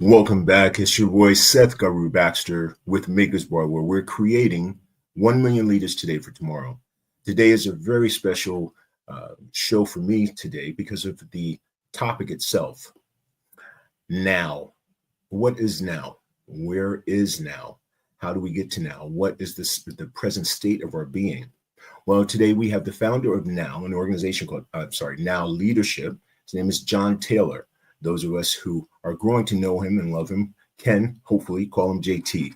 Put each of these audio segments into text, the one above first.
Welcome back. It's your boy Seth Guru Baxter with Makers Bar, where we're creating 1 million leaders today for tomorrow. Today is a very special show for me today because of the topic itself. Now. What is now? Where is now? How do we get to now? What is the present state of our being? Well, today we have the founder of Now, an organization called, Now Leadership. His name is John Taylor. Those of us who are growing to know him and love him can hopefully call him JT.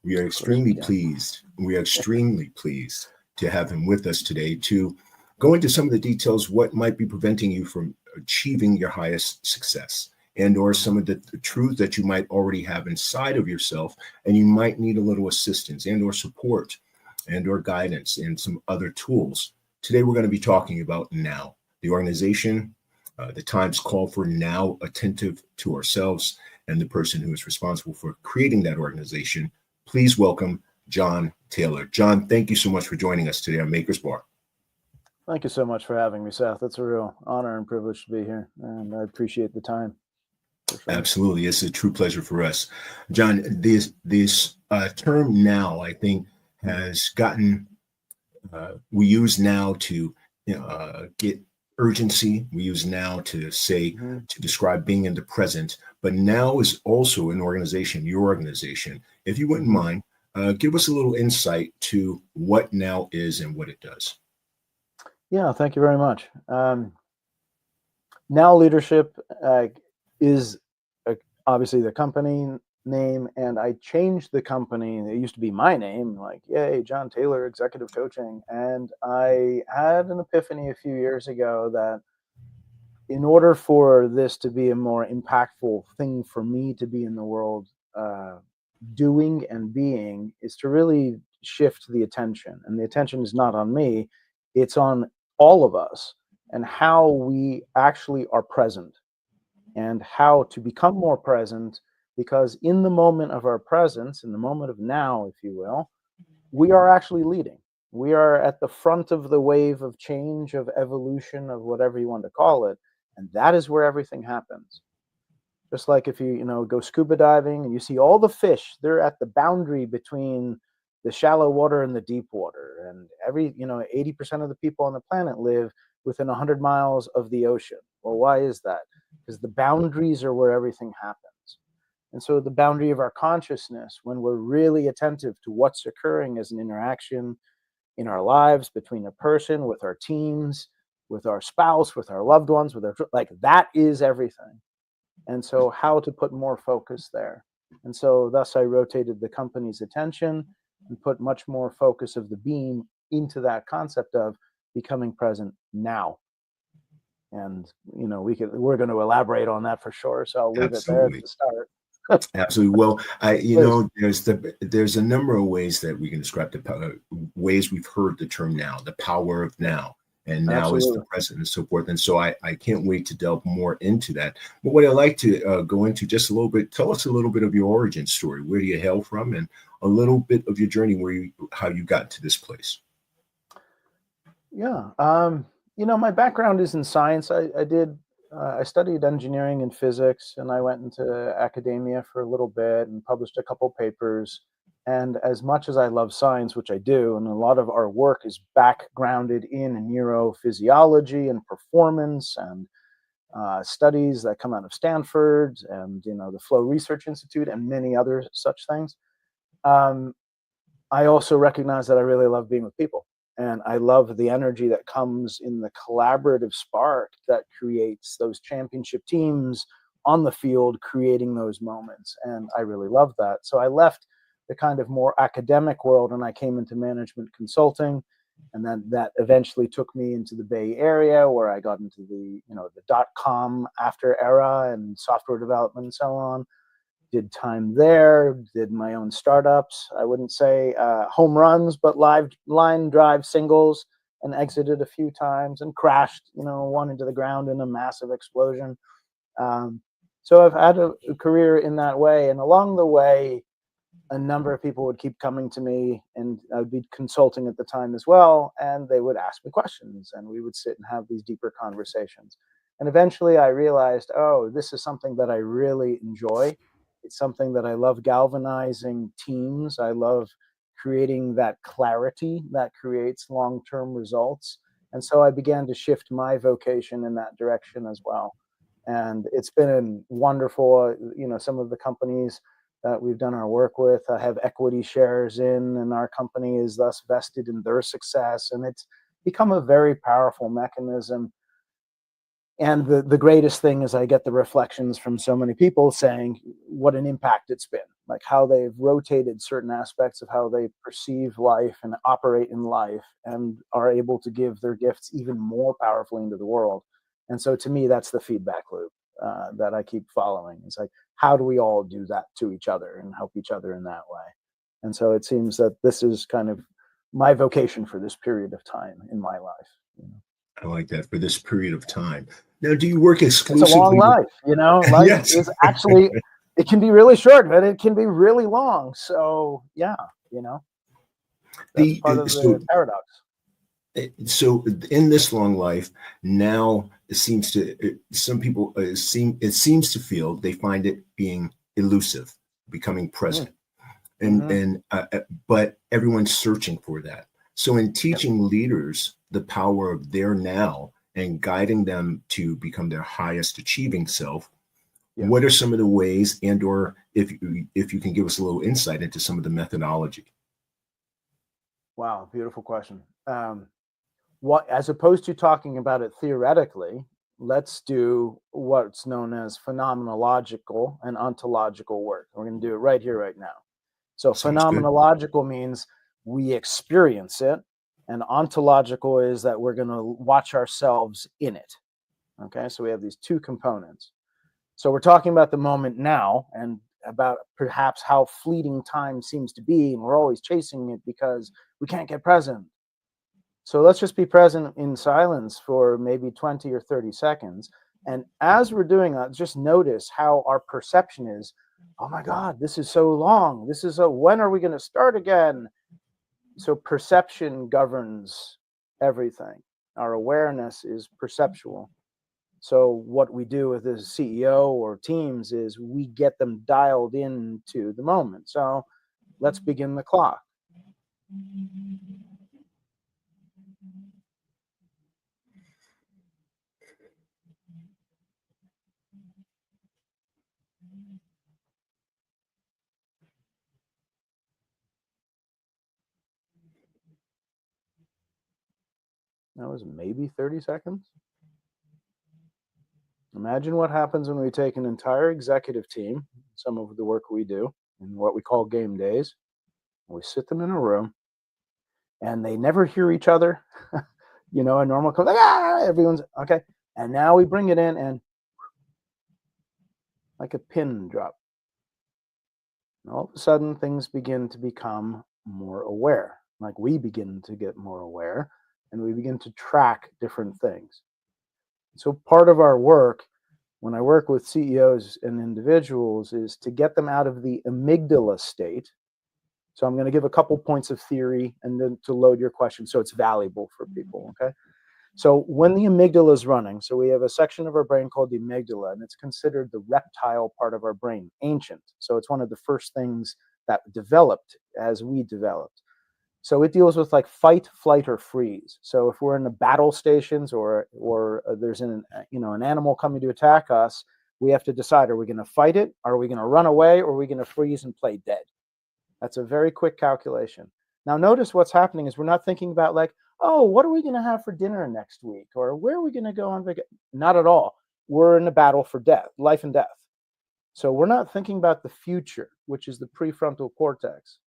We are extremely pleased. We are extremely pleased to have him with us today to go into some of the details, what might be preventing you from achieving your highest success, and or some of the truth that you might already have inside of yourself, and you might need a little assistance and or support and or guidance and some other tools. Today, we're going to be talking about Now, the organization, the times call for now, attentive to ourselves, and the person who is responsible for creating that organization. Please welcome John Taylor. John, thank you so much for joining us today on Makers Bar. Thank you so much for having me, Seth. It's a real honor and privilege to be here, and I appreciate the time. Sure. Absolutely. It's a true pleasure for us. John, this term now, I think, has gotten, we use now to get urgency. We use now to say, to describe being in the present, but now is also an organization, your organization. If you wouldn't mind, give us a little insight to what Now is and what it does. Yeah, thank you very much. Now Leadership is obviously the company name, and I changed the company. It used to be my name, like, yay, John Taylor, Executive Coaching. And I had an epiphany a few years ago that in order for this to be a more impactful thing for me to be in the world, doing and being, is to really shift the attention. And the attention is not on me, it's on all of us and how we actually are present and how to become more present, because in the moment of our presence, in the moment of now, if you will, we are actually leading. We are at the front of the wave of change, of evolution, of whatever you want to call it. And that is where everything happens. Just like if you go scuba diving and you see all the fish, they're at the boundary between the shallow water and the deep water. And 80% of the people on the planet live within 100 miles of the ocean. Well, why is that? Because the boundaries are where everything happens. And so the boundary of our consciousness, when we're really attentive to what's occurring as an interaction in our lives, between a person, with our teams, with our spouse, with our loved ones, that is everything. And so how to put more focus there. And so thus I rotated the company's attention and put much more focus of the beam into that concept of becoming present now. And we're going to elaborate on that for sure. So I'll leave it there to start. Absolutely. Well, there's a number of ways that we can describe the ways we've heard the term now, the power of now, and now is the present and so forth. And so I can't wait to delve more into that. But what I'd like to go into just a little bit, tell us a little bit of your origin story. Where do you hail from, and a little bit of your journey, how you got to this place. Yeah. My background is in science. I studied engineering and physics, and I went into academia for a little bit and published a couple papers. And as much as I love science, which I do, and a lot of our work is backgrounded in neurophysiology and performance and studies that come out of Stanford and, the Flow Research Institute and many other such things. I also recognize that I really love being with people. And I love the energy that comes in the collaborative spark that creates those championship teams on the field, creating those moments. And I really love that. So I left the kind of more academic world and I came into management consulting. And then that eventually took me into the Bay Area, where I got into the .com after era and software development and so on. Did time there, did my own startups. I wouldn't say home runs, but line drive singles, and exited a few times and crashed, one into the ground in a massive explosion. So I've had a career in that way. And along the way, a number of people would keep coming to me, and I'd be consulting at the time as well. And they would ask me questions, and we would sit and have these deeper conversations. And eventually I realized, this is something that I really enjoy. It's something that I love, galvanizing teams. I love creating that clarity that creates long-term results. And so I began to shift my vocation in that direction as well. And it's been wonderful. Some of the companies that we've done our work with have equity shares in, and our company is thus vested in their success. And it's become a very powerful mechanism. And the greatest thing is I get the reflections from so many people saying what an impact it's been, like how they've rotated certain aspects of how they perceive life and operate in life, and are able to give their gifts even more powerfully into the world. And so to me, that's the feedback loop that I keep following. It's like, how do we all do that to each other and help each other in that way? And so it seems that this is kind of my vocation for this period of time in my life. I like that, for this period of time. Now, do you work It's a long exclusively life, life Yes. is actually, it can be really short, but it can be really long. So yeah, that's part of the paradox. So in this long life, now it seems to some people seems to feel they find it being elusive, becoming present, and but everyone's searching for that. So in teaching leaders the power of their now and guiding them to become their highest achieving self, what are some of the ways, and or if you can give us a little insight into some of the methodology? Wow, beautiful question. What, as opposed to talking about it theoretically, let's do what's known as phenomenological and ontological work. We're going to do it right here, right now. So Sounds good. phenomenological means we experience it, and ontological is that we're going to watch ourselves in it. Okay, so we have these two components. So we're talking about the moment now, and about perhaps how fleeting time seems to be, and we're always chasing it because we can't get present. So let's just be present in silence for maybe 20 or 30 seconds. And as we're doing that, just notice how our perception is, oh my God, this is so long. This is when are we going to start again? So perception governs everything. Our awareness is perceptual. So what we do with the CEO or teams is we get them dialed into the moment. So let's begin the clock. That was maybe 30 seconds. Imagine what happens when we take an entire executive team, some of the work we do in what we call game days, and we sit them in a room, and they never hear each other. A normal call, like, everyone's okay. And now we bring it in, and like a pin drop. And all of a sudden, things begin to become more aware. Like we begin to get more aware, and we begin to track different things. So part of our work, when I work with CEOs and individuals, is to get them out of the amygdala state. So I'm going to give a couple points of theory and then to load your question so it's valuable for people, okay? So when the amygdala is running, so we have a section of our brain called the amygdala, and it's considered the reptile part of our brain, ancient. So it's one of the first things that developed as we developed. So it deals with like fight, flight, or freeze. So if we're in the battle stations or there's an animal coming to attack us, we have to decide: are we going to fight it? Are we going to run away? Or are we going to freeze and play dead? That's a very quick calculation. Now notice what's happening is we're not thinking about like, oh, what are we going to have for dinner next week, or where are we going to go on vacation? Not at all. We're in a battle for death, life and death. So we're not thinking about the future, which is the prefrontal cortex.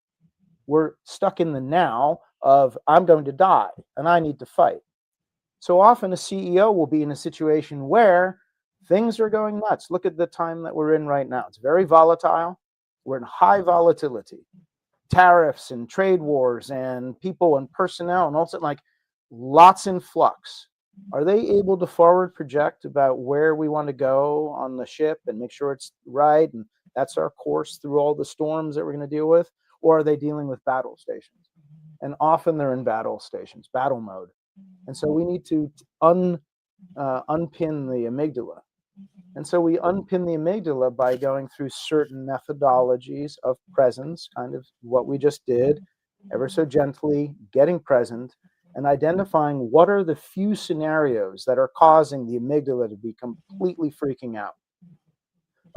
We're stuck in the now of I'm going to die and I need to fight. So often a CEO will be in a situation where things are going nuts. Look at the time that we're in right now. It's very volatile. We're in high volatility. Tariffs and trade wars and people and personnel and also like lots in flux. Are they able to forward project about where we want to go on the ship and make sure it's right and that's our course through all the storms that we're going to deal with? Or are they dealing with battle stations? And often they're in battle stations, battle mode. And so we need to unpin the amygdala. And so we unpin the amygdala by going through certain methodologies of presence, kind of what we just did, ever so gently getting present and identifying what are the few scenarios that are causing the amygdala to be completely freaking out.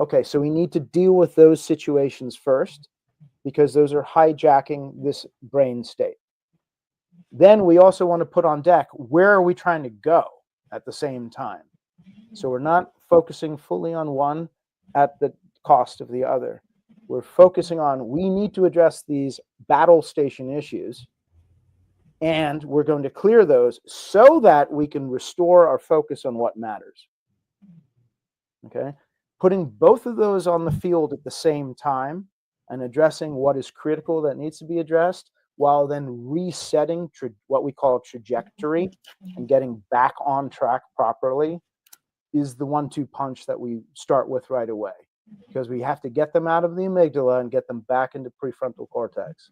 Okay, so we need to deal with those situations first because those are hijacking this brain state. Then we also want to put on deck, where are we trying to go at the same time? So we're not focusing fully on one at the cost of the other. We're focusing on, we need to address these battle station issues, and we're going to clear those so that we can restore our focus on what matters. Okay? Putting both of those on the field at the same time and addressing what is critical that needs to be addressed, while then resetting what we call trajectory and getting back on track properly, is the 1-2 punch that we start with right away, because we have to get them out of the amygdala and get them back into prefrontal cortex.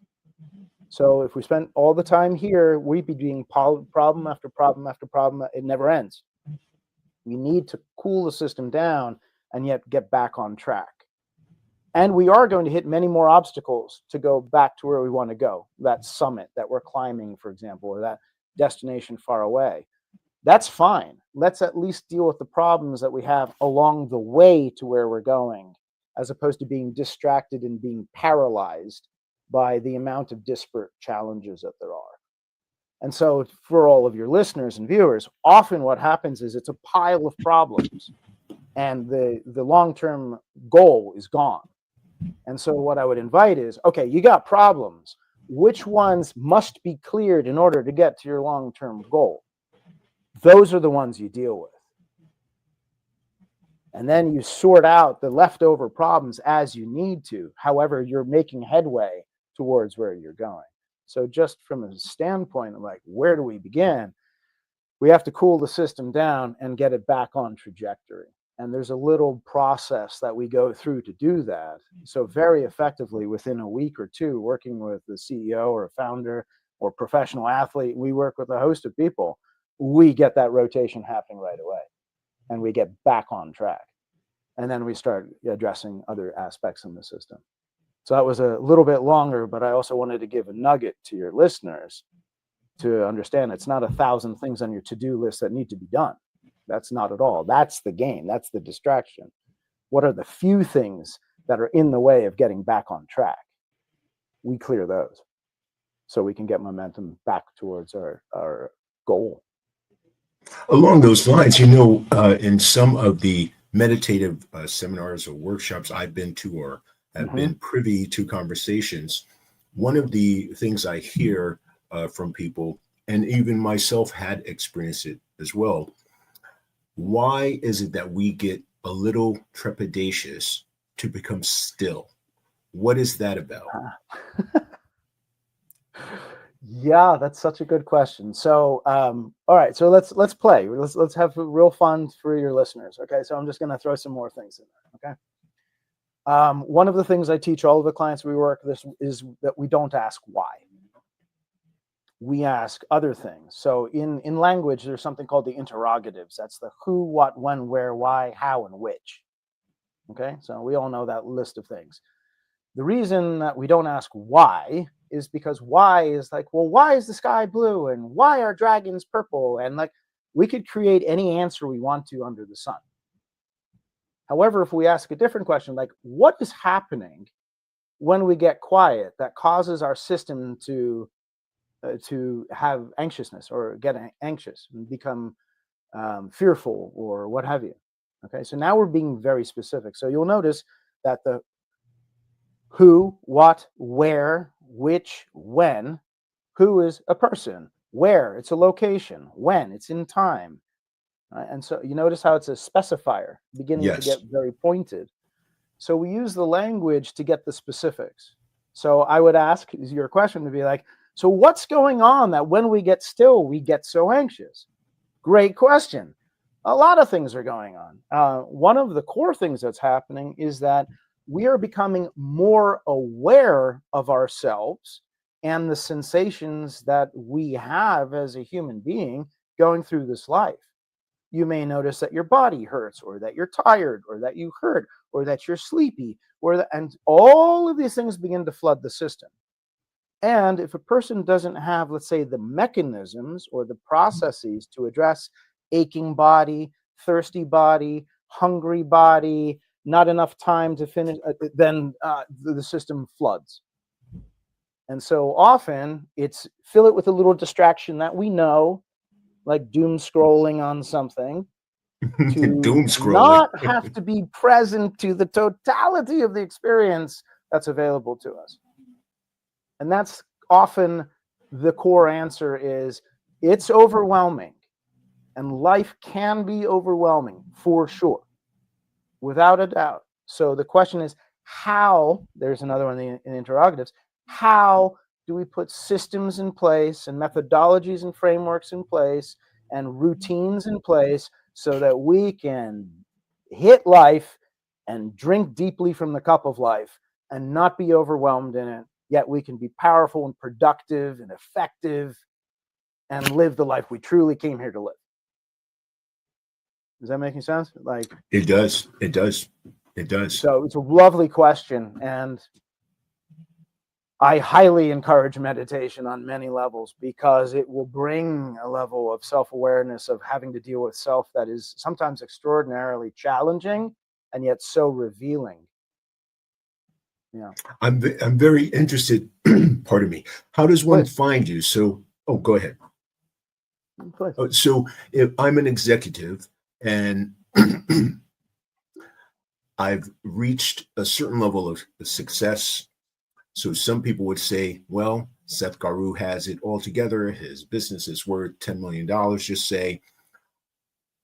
So if we spent all the time here, we'd be doing problem after problem after problem. It never ends. We need to cool the system down and yet get back on track. And we are going to hit many more obstacles to go back to where we want to go, that summit that we're climbing, for example, or that destination far away. That's fine. Let's at least deal with the problems that we have along the way to where we're going, as opposed to being distracted and being paralyzed by the amount of disparate challenges that there are. And so for all of your listeners and viewers, often what happens is it's a pile of problems and the long-term goal is gone. And so what I would invite is, okay, you got problems. Which ones must be cleared in order to get to your long-term goal? Those are the ones you deal with. And then you sort out the leftover problems as you need to. However, you're making headway towards where you're going. So just from a standpoint of like, where do we begin? We have to cool the system down and get it back on trajectory. And there's a little process that we go through to do that. So very effectively, within a week or two, working with the CEO or a founder or professional athlete, we work with a host of people. We get that rotation happening right away and we get back on track. And then we start addressing other aspects in the system. So that was a little bit longer, but I also wanted to give a nugget to your listeners to understand it's not 1,000 things on your to-do list that need to be done. That's not at all. That's the game. That's the distraction. What are the few things that are in the way of getting back on track? We clear those so we can get momentum back towards our goal. Along those lines, in some of the meditative seminars or workshops I've been to or have been privy to conversations, one of the things I hear from people, and even myself had experienced it as well, why is it that we get a little trepidatious to become still? What is that about? Yeah, that's such a good question. So, all right, so let's play. Let's have real fun for your listeners. Okay, so I'm just going to throw some more things in there. Okay. One of the things I teach all of the clients we work with is that we don't ask why. We ask other things. So in language, there's something called the interrogatives. That's the who, what, when, where, why, how, and which. Okay, so we all know that list of things. The reason that we don't ask why is because why is like, well, why is the sky blue? And why are dragons purple? And like, we could create any answer we want to under the sun. However, if we ask a different question, like, what is happening when we get quiet that causes our system to have anxiousness or get anxious and become fearful or what have you? Okay, so now we're being very specific. So you'll notice that the who, what, where, which, when. Who is a person. Where, it's a location. When, it's in time. And so you notice how it's a specifier, beginning to get very pointed. So we use the language to get the specifics. So I would ask your question to be like, so what's going on that when we get still, we get so anxious? Great question. A lot of things are going on. One of the core things that's happening is that we are becoming more aware of ourselves and the sensations that we have as a human being going through this life. you may notice that your body hurts, or that you're tired, or that you hurt, or that you're sleepy, and all of these things begin to flood the system. And if a person doesn't have, let's say, the mechanisms or the processes to address aching body, thirsty body, hungry body, not enough time to finish, then the system floods. And so often it's fill it with a little distraction that we know, like doom scrolling on something, to Doom scrolling. not have to be present to the totality of the experience that's available to us. And that's often the core answer is it's overwhelming. And life can be overwhelming for sure, without a doubt. So the question is, how, there's another one in the interrogatives, how do we put systems in place and methodologies and frameworks in place and routines in place so that we can hit life and drink deeply from the cup of life and not be overwhelmed in it, yet we can be powerful and productive and effective and live the life we truly came here to live. Does that make any sense? Like, it does. It does. It does. So it's a lovely question, and I highly encourage meditation on many levels because it will bring a level of self-awareness of having to deal with self that is sometimes extraordinarily challenging and yet so revealing. Yeah, I'm very interested. Pardon me. How does one find you? So, go ahead. So, if I'm an executive and I've reached a certain level of success, so some people would say, well, Seth Garou has it all together. His business is worth $10 million. Just say,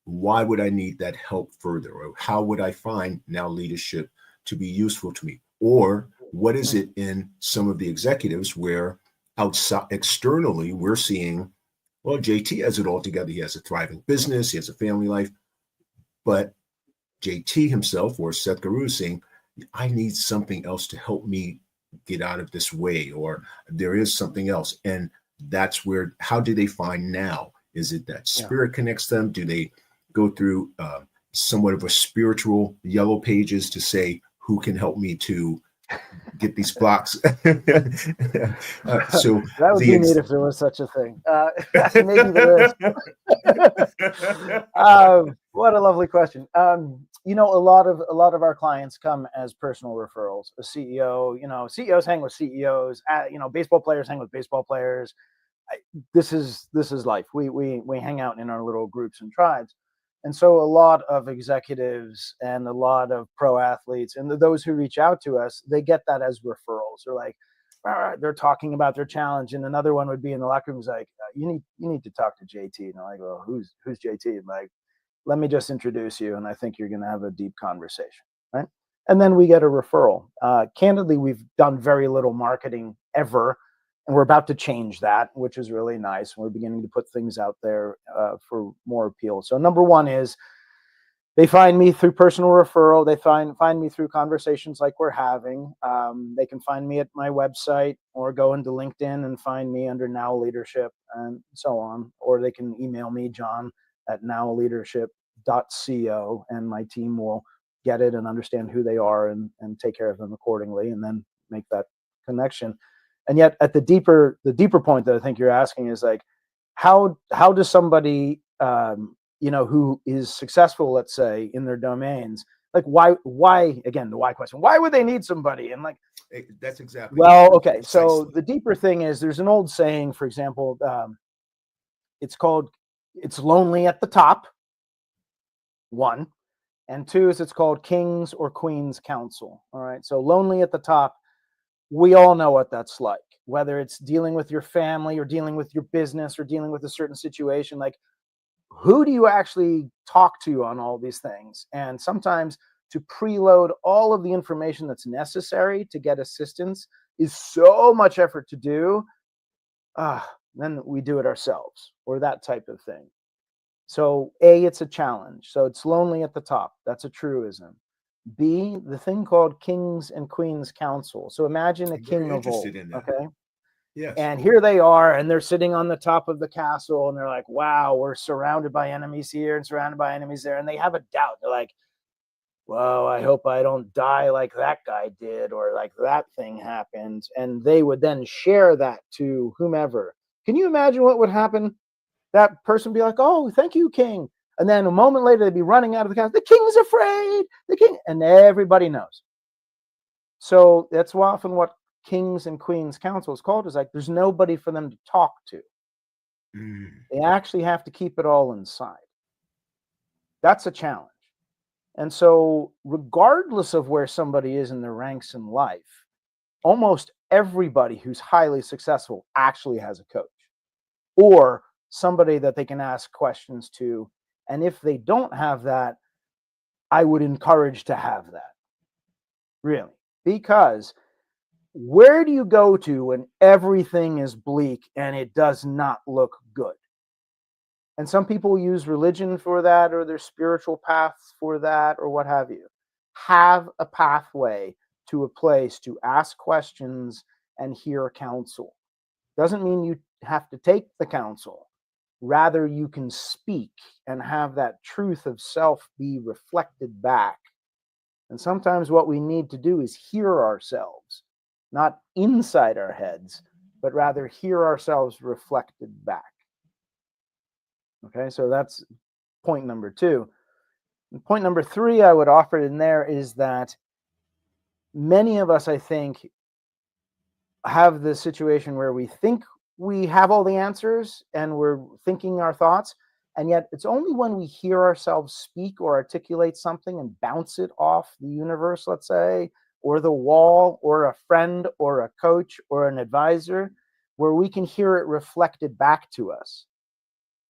why would I need that help further? Or how would I find now leadership to be useful to me? Or what is it in some of the executives where outside externally we're seeing, well, JT has it all together. He has a thriving business. He has a family life. But JT himself or Seth Garou is saying, I need something else to help me get out of this way, or there is something else. And that's where, how do they find now? Is it that spirit connects them? Do they go through somewhat of a spiritual yellow pages to say, who can help me to get these blocks? So that would be neat if there was such a thing. Maybe there is. What a lovely question. A lot of our clients come as personal referrals. A CEO, CEOs hang with CEOs. Baseball players hang with baseball players. This is life. We hang out in our little groups and tribes. And so a lot of executives and a lot of pro athletes and those who reach out to us, they get that as referrals. They're like, all right, they're talking about their challenge. And another one would be in the locker room, is like, you need to talk to JT. And I'm like, well, who's JT? I'm like, let me just introduce you. And I think you're going to have a deep conversation. Right. And then we get a referral. Candidly, we've done very little marketing ever. And we're about to change that, which is really nice. We're beginning to put things out there for more appeal. So number one is they find me through personal referral. They find me through conversations like we're having. They can find me at my website or go into LinkedIn and find me under Now Leadership and so on. Or they can email me, john@nowleadership.co, and my team will get it and understand who they are and take care of them accordingly, and then make that connection. And yet at the deeper point that I think you're asking is like, how does somebody, who is successful, let's say, in their domains, like why, again, the why question, why would they need somebody? And like, that's exactly. Well, okay. Precisely. So the deeper thing is there's an old saying, for example, it's lonely at the top, one, and two is it's called king's or queen's counsel. All right. So lonely at the top, we all know what that's like, whether it's dealing with your family or dealing with your business or dealing with a certain situation. Like, who do you actually talk to on all these things? And sometimes to preload all of the information that's necessary to get assistance is so much effort to do. Then we do it ourselves, or that type of thing. So A, it's a challenge. So it's lonely at the top. That's a truism. B, the thing called kings and queens counsel. So imagine a king of old. Okay. Yes. And here they are, and they're sitting on the top of the castle, and they're like, wow, we're surrounded by enemies here and surrounded by enemies there. And they have a doubt. They're like, whoa, I hope I don't die like that guy did, or like that thing happened. And they would then share that to whomever. Can you imagine what would happen? That person would be like, oh, thank you, king. And then a moment later, they'd be running out of the castle. The king's afraid. The king. And everybody knows. So that's often what kings and queens council is called, is like there's nobody for them to talk to. They actually have to keep it all inside. That's a challenge. And so regardless of where somebody is in their ranks in life, almost everybody who's highly successful actually has a coach or somebody that they can ask questions to. And if they don't have that, I would encourage to have that, really, because where do you go to when everything is bleak and it does not look good? And some people use religion for that, or their spiritual paths for that, or what have you. Have a pathway to a place to ask questions and hear counsel. Doesn't mean you have to take the counsel. Rather, you can speak and have that truth of self be reflected back. And sometimes what we need to do is hear ourselves, not inside our heads, but rather hear ourselves reflected back. Okay, so that's point number 2. And point number 3 I would offer in there is that many of us, I think, have the situation where we think we have all the answers and we're thinking our thoughts, and yet it's only when we hear ourselves speak or articulate something and bounce it off the universe, let's say, or the wall, or a friend, or a coach, or an advisor, where we can hear it reflected back to us.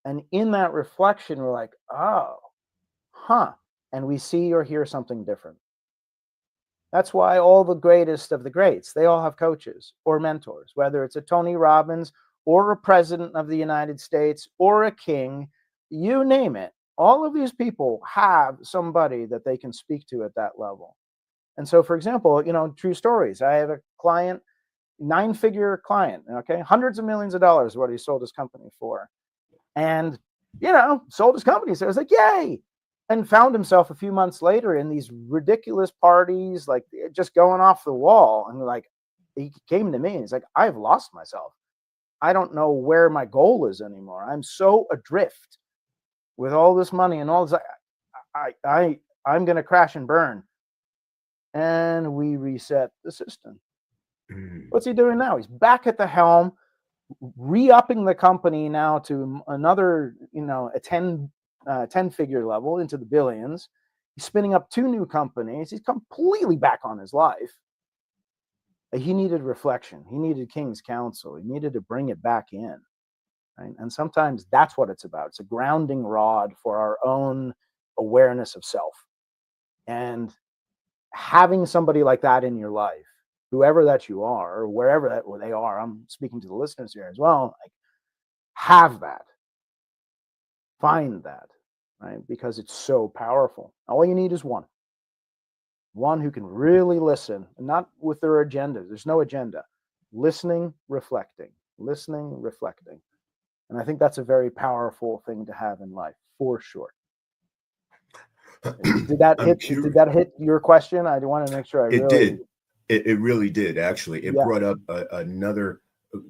And in that reflection, we're like, oh, huh. And we see or hear something different. That's why all the greatest of the greats, they all have coaches or mentors, whether it's a Tony Robbins or a president of the United States or a king, you name it. All of these people have somebody that they can speak to at that level. And so, for example, true stories. I have a client, 9-figure client, okay, hundreds of millions of dollars, what he sold his company for. And, sold his company. So I was like, yay. And found himself a few months later in these ridiculous parties, like just going off the wall. And like, he came to me and he's like, I've lost myself. I don't know where my goal is anymore. I'm so adrift with all this money and all this. I'm going to crash and burn. And we reset the system. What's he doing now? He's back at the helm, re-upping the company now to another, a 10-figure level into the billions. He's spinning up 2 new companies. He's completely back on his life. He needed reflection. He needed King's counsel. He needed to bring it back in. Right? And sometimes that's what it's about. It's a grounding rod for our own awareness of self. And having somebody like that in your life, whoever that you are, or wherever that they are, I'm speaking to the listeners here as well, like, have that. Find that, right? Because it's so powerful. All you need is one who can really listen, and not with their agenda. There's no agenda. Listening, reflecting. And I think that's a very powerful thing to have in life, for sure. Did that hit your question? I want to make sure It did. It really did, actually. It brought up another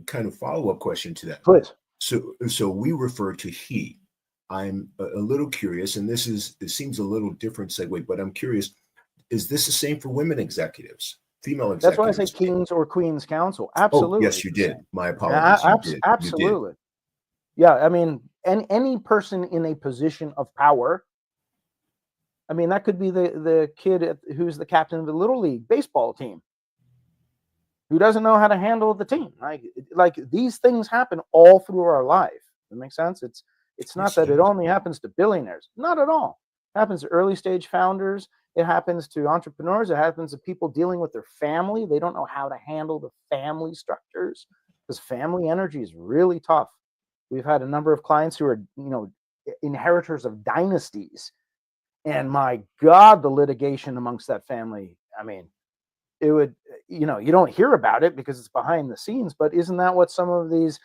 kind of follow-up question to that. Please. So we refer to he. I'm a little curious, and it seems a little different segue, but I'm curious, is this the same for women executives, female executives? That's why I say king's or queen's counsel. Absolutely. Oh, yes, you did. My apologies. Absolutely. Yeah, I mean, any person in a position of power. I mean, that could be the kid who's the captain of the Little League baseball team, who doesn't know how to handle the team. Like these things happen all through our life. Does that make sense? It's not that it only happens to billionaires. Not at all. It happens to early stage founders. It happens to entrepreneurs. It happens to people dealing with their family. They don't know how to handle the family structures because family energy is really tough. We've had a number of clients who are, inheritors of dynasties. And my God, the litigation amongst that family, I mean, it would, you know, you don't hear about it because it's behind the scenes, but isn't that what some of these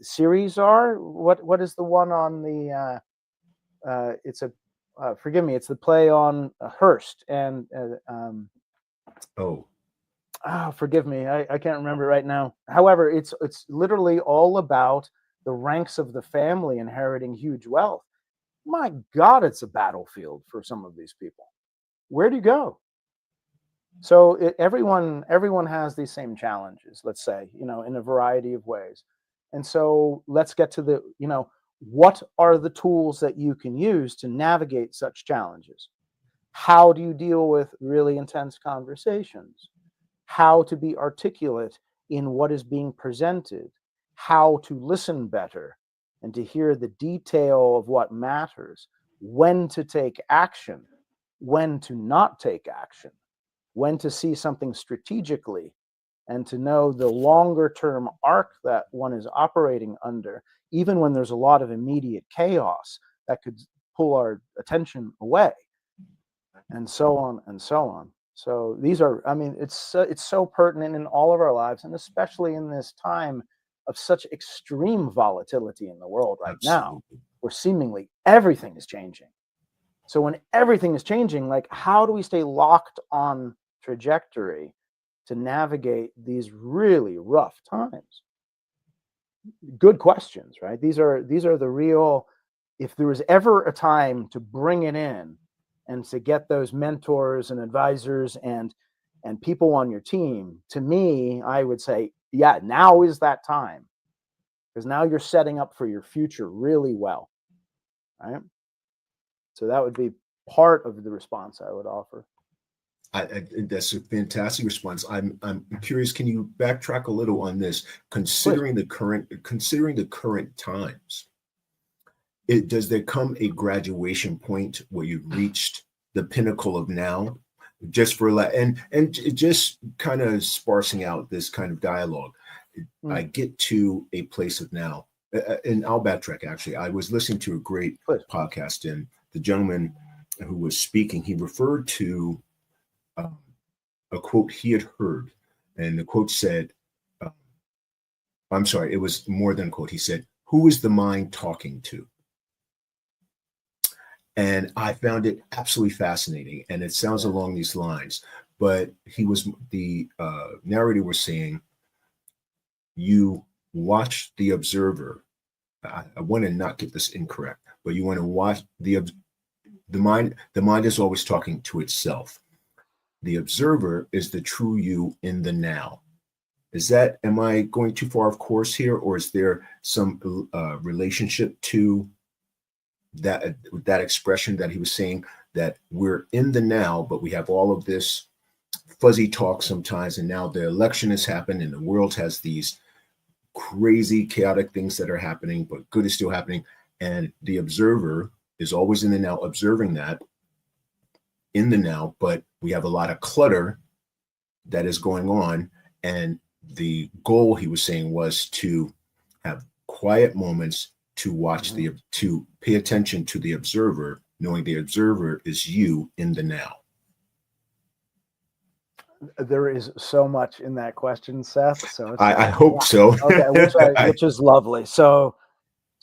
series are? What is the one on the it's a forgive me, it's the play on Hearst and Oh, forgive me, I can't remember right now. However, it's literally all about the ranks of the family inheriting huge wealth. My God, it's a battlefield for some of these people. Where do you go? So everyone has these same challenges, let's say, you know, in a variety of ways. And so let's get to the, you know, what are the tools that you can use to navigate such challenges? How do you deal with really intense conversations? How to be articulate in what is being presented? How to listen better and to hear the detail of what matters? When to take action? When to not take action? When to see something strategically and to know the longer term arc that one is operating under, even when there's a lot of immediate chaos that could pull our attention away, and so on and so on. So these are, I mean, it's so pertinent in all of our lives, and especially in this time of such extreme volatility in the world right now, absolutely. where seemingly everything is changing. So when everything is changing, like, how do we stay locked on trajectory to navigate these really rough times? Good questions, right? These are the real, if there was ever a time to bring it in and to get those mentors and advisors and people on your team, to me, I would say, yeah, now is that time, because now you're setting up for your future really well, right? So that would be part of the response I would offer. That's a fantastic response. I'm curious. Can you backtrack a little on this? Please. Considering the current times, does there come a graduation point where you've reached the pinnacle of now? Just for and just kind of sparsing out this kind of dialogue, I get to a place of now, and I'll backtrack. Actually, I was listening to a great Please. podcast, and the gentleman who was speaking, he referred to a quote he had heard, and the quote said, I'm sorry, it was more than a quote. He said, "Who is the mind talking to?" And I found it absolutely fascinating, and it sounds along these lines. But the narrator was saying, you watch the observer. I want to not get this incorrect, but you want to watch the mind. The mind is always talking to itself. The observer is the true you in the now. Am I going too far off course here, or is there some relationship to that expression that he was saying, that we're in the now, but we have all of this fuzzy talk sometimes, and now the election has happened and the world has these crazy chaotic things that are happening, but good is still happening, and the observer is always in the now, observing that in the now, but we have a lot of clutter that is going on, and the goal, he was saying, was to have quiet moments to watch to pay attention to the observer, knowing the observer is you in the now. There is so much in that question, Seth. So it's I hope so. Okay, which is lovely. So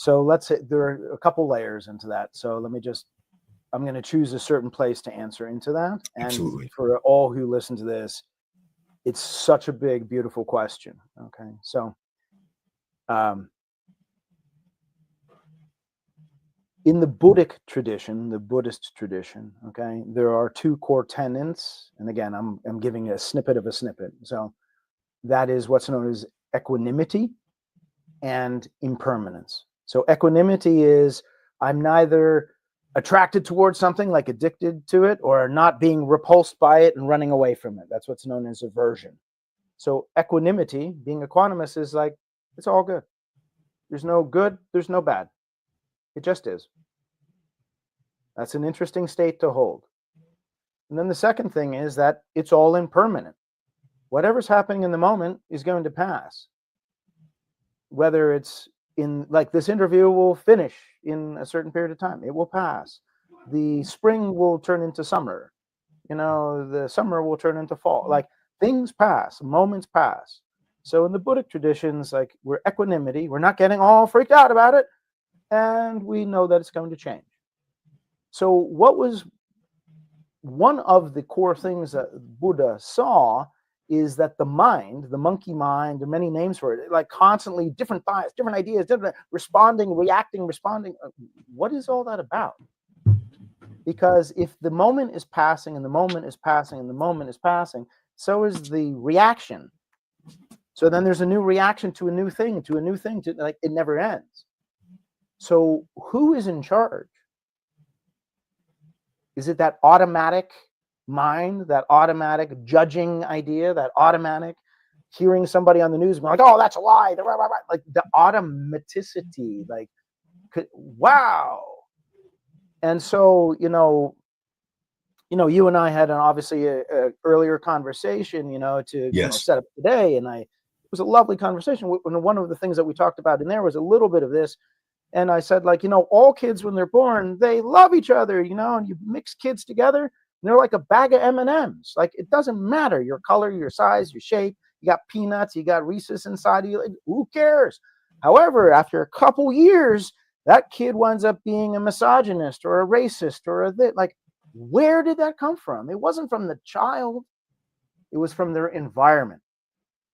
let's say there are a couple layers into that. So I'm going to choose a certain place to answer into that. And Absolutely. for all who listen to this, it's such a big, beautiful question. Okay. So, in the Buddhist tradition, okay, there are two core tenets. And again, I'm giving a snippet of a snippet. So that is what's known as equanimity and impermanence. So equanimity is, I'm neither attracted towards something, like addicted to it, or not being repulsed by it and running away from it. That's what's known as aversion. So equanimity, being equanimous, is like, it's all good. There's no good, there's no bad. It just is. That's an interesting state to hold. And then the second thing is that it's all impermanent. Whatever's happening in the moment is going to pass. Whether it's like this interview will finish in a certain period of time, it will pass. The spring will turn into summer. The summer will turn into fall. Like, Things pass, moments pass. So in the Buddhic traditions, like, we're equanimity, we're not getting all freaked out about it, and we know that it's going to change. So what was one of the core things that Buddha saw is that the mind, the monkey mind, there are many names for it, like constantly different thoughts, different ideas, different responding, reacting, responding. What is all that about? Because if the moment is passing and the moment is passing and the moment is passing, so is the reaction. So then there's a new reaction to a new thing, to a new thing, to, like, it never ends. So who is in charge? Is it that automatic mind, that automatic judging idea, that automatic hearing somebody on the news like, oh, that's a lie, like the automaticity, like, wow. And so, you and I had obviously a earlier conversation, to Yes. set up today, and it was a lovely conversation. One of the things that we talked about in there was a little bit of this. And I said, like, all kids when they're born, they love each other, and you mix kids together, and they're like a bag of M&Ms. Like, it doesn't matter your color, your size, your shape. You got peanuts, you got Reese's inside of you. Like, who cares? However, after a couple years, that kid winds up being a misogynist or a racist or like, where did that come from? It wasn't from the child. It was from their environment.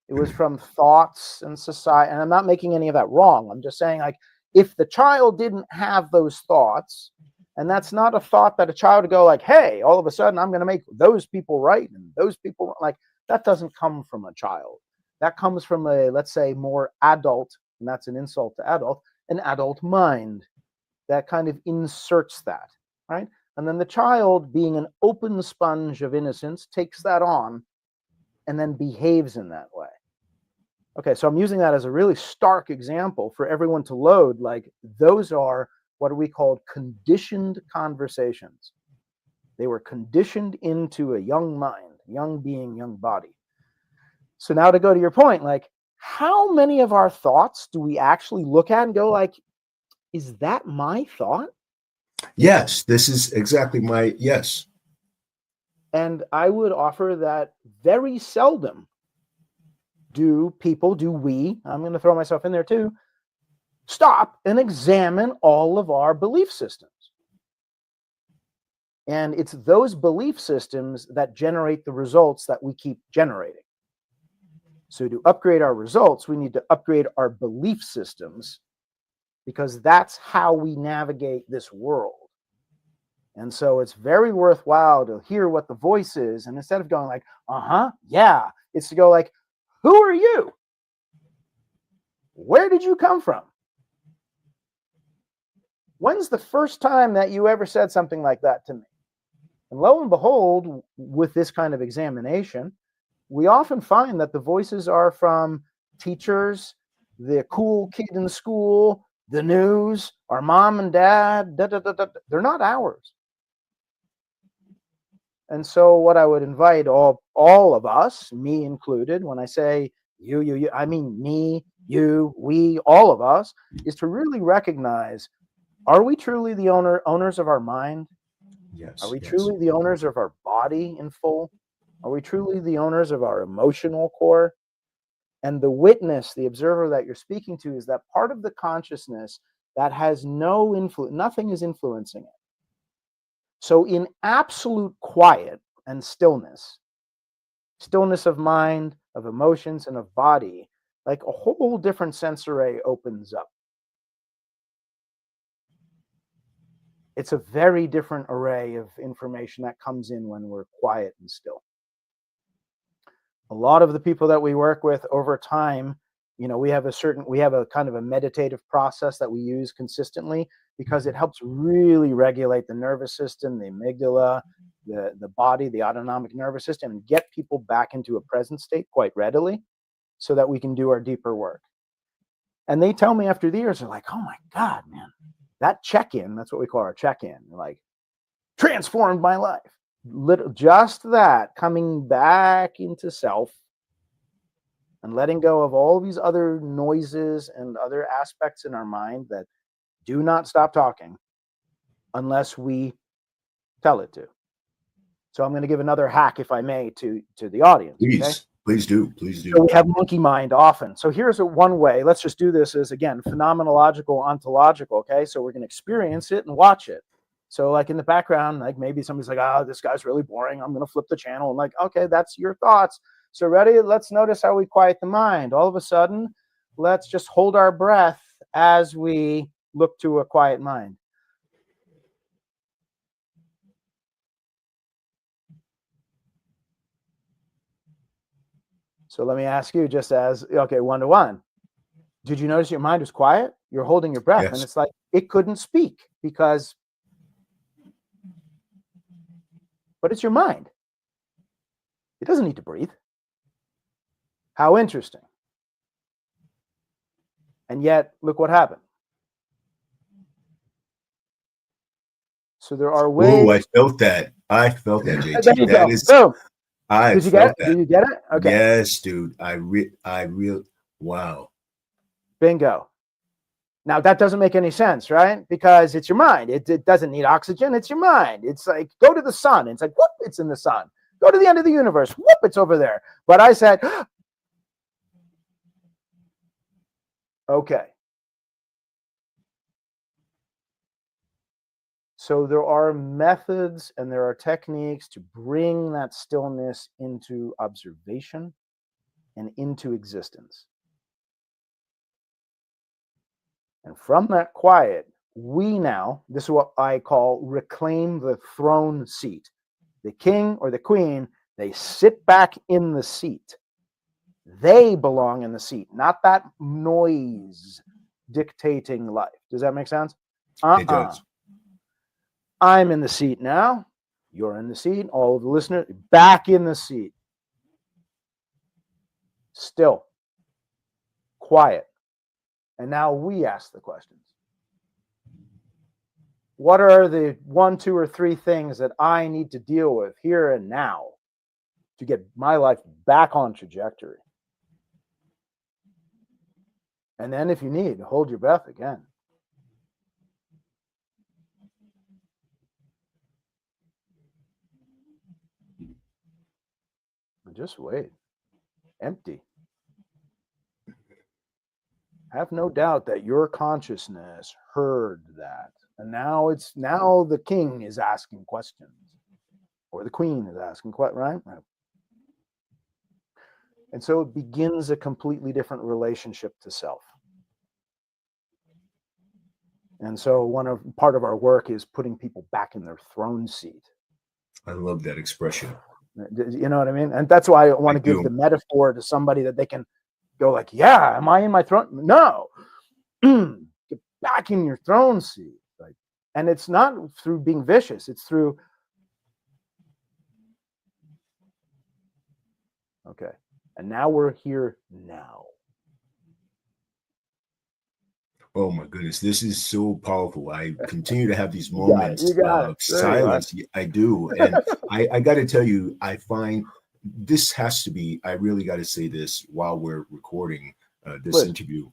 It was from thoughts and society. And I'm not making any of that wrong. I'm just saying, like, if the child didn't have those thoughts, and that's not a thought that a child would go like, hey, all of a sudden I'm going to make those people right and those people, like, that doesn't come from a child. That comes from a, let's say, more adult, and that's an insult to adult, an adult mind that kind of inserts that, right? And then the child, being an open sponge of innocence, takes that on and then behaves in that way. Okay, so I'm using that as a really stark example for everyone to load. Like, those are what we call conditioned conversations. They were conditioned into a young mind, young being, young body. So now to go to your point, like, how many of our thoughts do we actually look at and go like, is that my thought? Yes, this is exactly my, yes. And I would offer that very seldom do we, I'm going to throw myself in there too, stop and examine all of our belief systems. And it's those belief systems that generate the results that we keep generating. So to upgrade our results, we need to upgrade our belief systems, because that's how we navigate this world. And so it's very worthwhile to hear what the voice is. And instead of going like, yeah, it's to go like, who are you? Where did you come from? When's the first time that you ever said something like that to me? And lo and behold, with this kind of examination, we often find that the voices are from teachers, the cool kid in school, the news, our mom and dad. They're not ours. And so what I would invite all of us, me included, when I say you, I mean me, you, we, all of us, is to really recognize, are we truly the owners of our mind? Yes. Are we yes. truly the owners of our body in full? Are we truly the owners of our emotional core? And the witness, the observer that you're speaking to, is that part of the consciousness that has no influence, nothing is influencing it. So in absolute quiet and stillness of mind, of emotions, and of body, like a whole different sense array opens up. It's a very different array of information that comes in when we're quiet and still. A lot of the people that we work with over time, we have a kind of a meditative process that we use consistently, because it helps really regulate the nervous system, the amygdala, the body, the autonomic nervous system, and get people back into a present state quite readily so that we can do our deeper work. And they tell me after the years, they're like, oh my God, man, that check-in, that's what we call our check-in, like, transformed my life. Just that, coming back into self and letting go of all these other noises and other aspects in our mind that do not stop talking unless we tell it to. So I'm going to give another hack, if I may, to the audience. Please, okay? please do. Please do. So we have monkey mind often. So here's one way. Let's just do this as, again, phenomenological, ontological. Okay. So we're going to experience it and watch it. So like in the background, like maybe somebody's like, oh, this guy's really boring. I'm going to flip the channel. I'm like, okay, that's your thoughts. So ready? Let's notice how we quiet the mind. All of a sudden, let's just hold our breath as we look to a quiet mind. So let me ask you, just as, okay, 1-to-1. Did you notice your mind was quiet? You're holding your breath, Yes. and it's like it couldn't speak because, but it's your mind. It doesn't need to breathe. How interesting. And yet, look what happened. So there are ways. Oh, I felt that. I felt that, There JT. you That go. is, Boom. I Did you get felt it? that. Did you get it? Okay. Yes, dude. Wow. Bingo. Now that doesn't make any sense, right? Because it's your mind. It doesn't need oxygen. It's your mind. It's like, go to the sun. It's like, whoop, it's in the sun. Go to the end of the universe. Whoop, it's over there. But I said, okay. So there are methods and there are techniques to bring that stillness into observation and into existence. And from that quiet, we now, this is what I call reclaim the throne seat. The king or the queen, they sit back in the seat. They belong in the seat, not that noise dictating life. Does that make sense? It does. I'm in the seat now. You're in the seat. All of the listeners, back in the seat. Still. Quiet. And now we ask the questions. What are the 1, 2, or 3 things that I need to deal with here and now to get my life back on trajectory? And then if you need, hold your breath again. And just wait. Empty. Have no doubt that your consciousness heard that. And now the king is asking questions. Or the queen is asking questions, right? And so it begins a completely different relationship to self. And so part of our work is putting people back in their throne seat. I love that expression. You know what I mean? And that's why I want to give the metaphor to somebody that they can go like, yeah, am I in my throne? No. Get back in your throne seat. Like, and it's not through being vicious. It's through, okay. And now we're here now. Oh my goodness, this is so powerful. I continue to have these moments of silence. I do. And I got to tell you, I find this has to be, I really got to say this while we're recording this interview.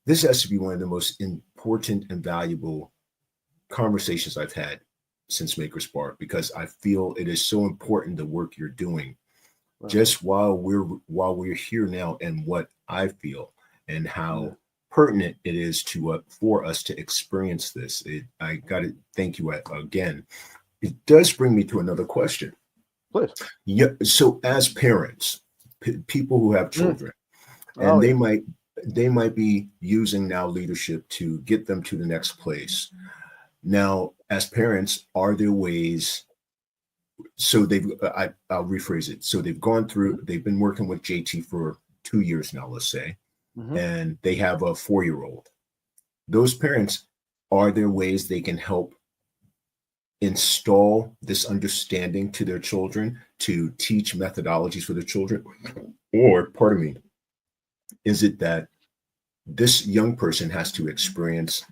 This has to be one of the most important and valuable conversations I've had since Maker's Spark, because I feel it is so important, the work you're doing. Wow. Just while we're here now, and what I feel and how pertinent it is to for us to experience this. I got to thank you again. It does bring me to another question. Please. Yeah. So as parents, people who have children, and they might be using now leadership to get them to the next place. Now, as parents, are there ways? So I'll rephrase it. So they've been working with JT for 2 years now, let's say. And they have a 4-year-old. Those parents, are there ways they can help install this understanding to their children, to teach methodologies for their children? Or, pardon me, is it that this young person has to experience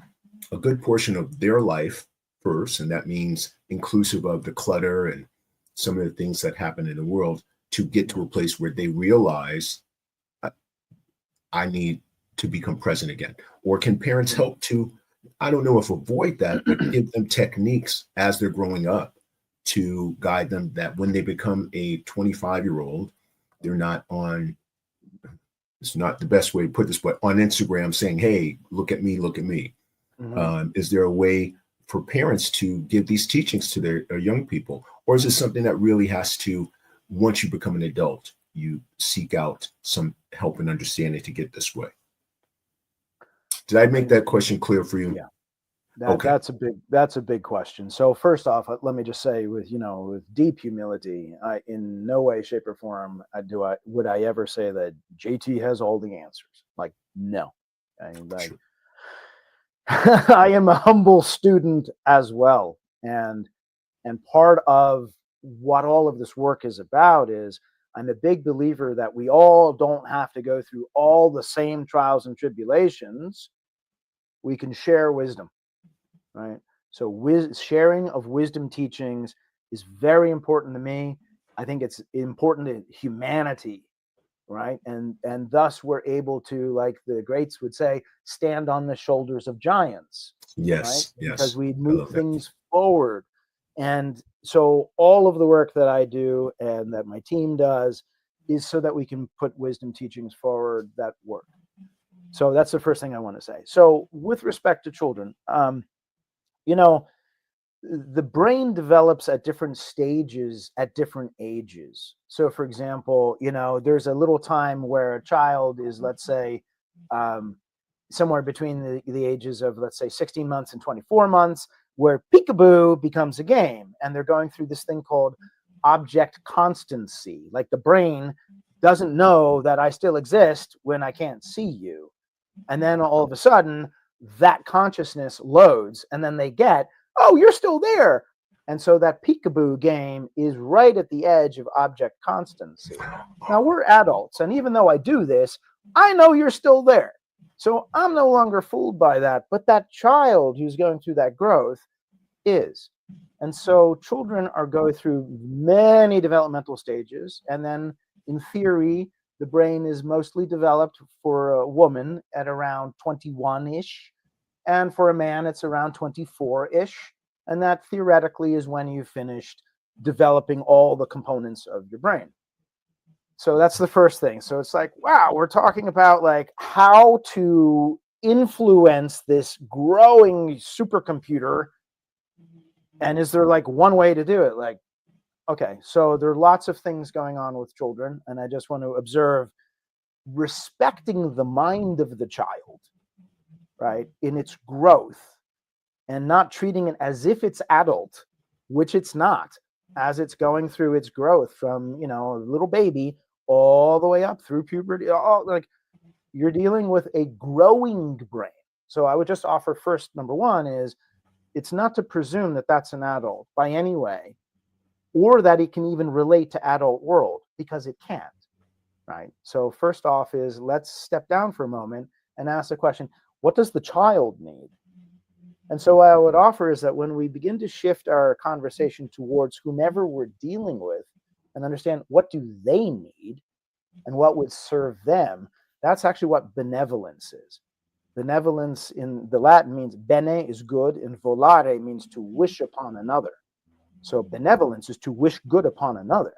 a good portion of their life first, and that means inclusive of the clutter and some of the things that happen in the world, to get to a place where they realize, I need to become present again? Or can parents help to, I don't know if avoid that, but give them techniques as they're growing up to guide them that when they become a 25-year-old, they're not on, it's not the best way to put this, but on Instagram saying, hey, look at me, look at me. Is there a way for parents to give these teachings to their young people? Or is it something that really has to, once you become an adult, you seek out some help and understanding to get this way? Did I make that question clear for you? Yeah. Okay. That's a big question. So first off, let me just say with deep humility, I in no way, shape, or form would I ever say that JT has all the answers. Like, no. I mean, like, Sure. I am a humble student as well. And part of what all of this work is about is I'm a big believer that we all don't have to go through all the same trials and tribulations. We can share wisdom. Right. So sharing of wisdom teachings is very important to me. I think it's important to humanity. Right. And thus we're able to, like the greats would say, stand on the shoulders of giants. Yes. Right? Yes. Because we move things forward. And so all of the work that I do and that my team does is so that we can put wisdom teachings forward that work. So that's the first thing I want to say. So with respect to children, the brain develops at different stages at different ages. So, for example, there's a little time where a child is, let's say, somewhere between the ages of, let's say, 16 months and 24 months, where peekaboo becomes a game. And they're going through this thing called object constancy. Like the brain doesn't know that I still exist when I can't see you. And then all of a sudden, that consciousness loads, and then they get, oh, you're still there. And so that peekaboo game is right at the edge of object constancy. Now, we're adults, and even though I do this, I know you're still there. So I'm no longer fooled by that, but that child who's going through that growth is. And so children are going through many developmental stages, and then in theory, the brain is mostly developed for a woman at around 21-ish. And for a man, it's around 24-ish. And that theoretically is when you've finished developing all the components of your brain. So that's the first thing. So it's like, wow, we're talking about like how to influence this growing supercomputer. And is there like one way to do it? Like, okay, so there are lots of things going on with children. And I just want to observe respecting the mind of the child, right, in its growth, and not treating it as if it's adult, which it's not, as it's going through its growth from, a little baby all the way up through puberty. Like, you're dealing with a growing brain. So I would just offer first, number one is it's not to presume that that's an adult by any way, or that it can even relate to adult world, because it can't, right? So first off is let's step down for a moment and ask the question, what does the child need? And so what I would offer is that when we begin to shift our conversation towards whomever we're dealing with and understand what do they need and what would serve them, that's actually what benevolence is. Benevolence in the Latin means bene is good, and volare means to wish upon another. So benevolence is to wish good upon another.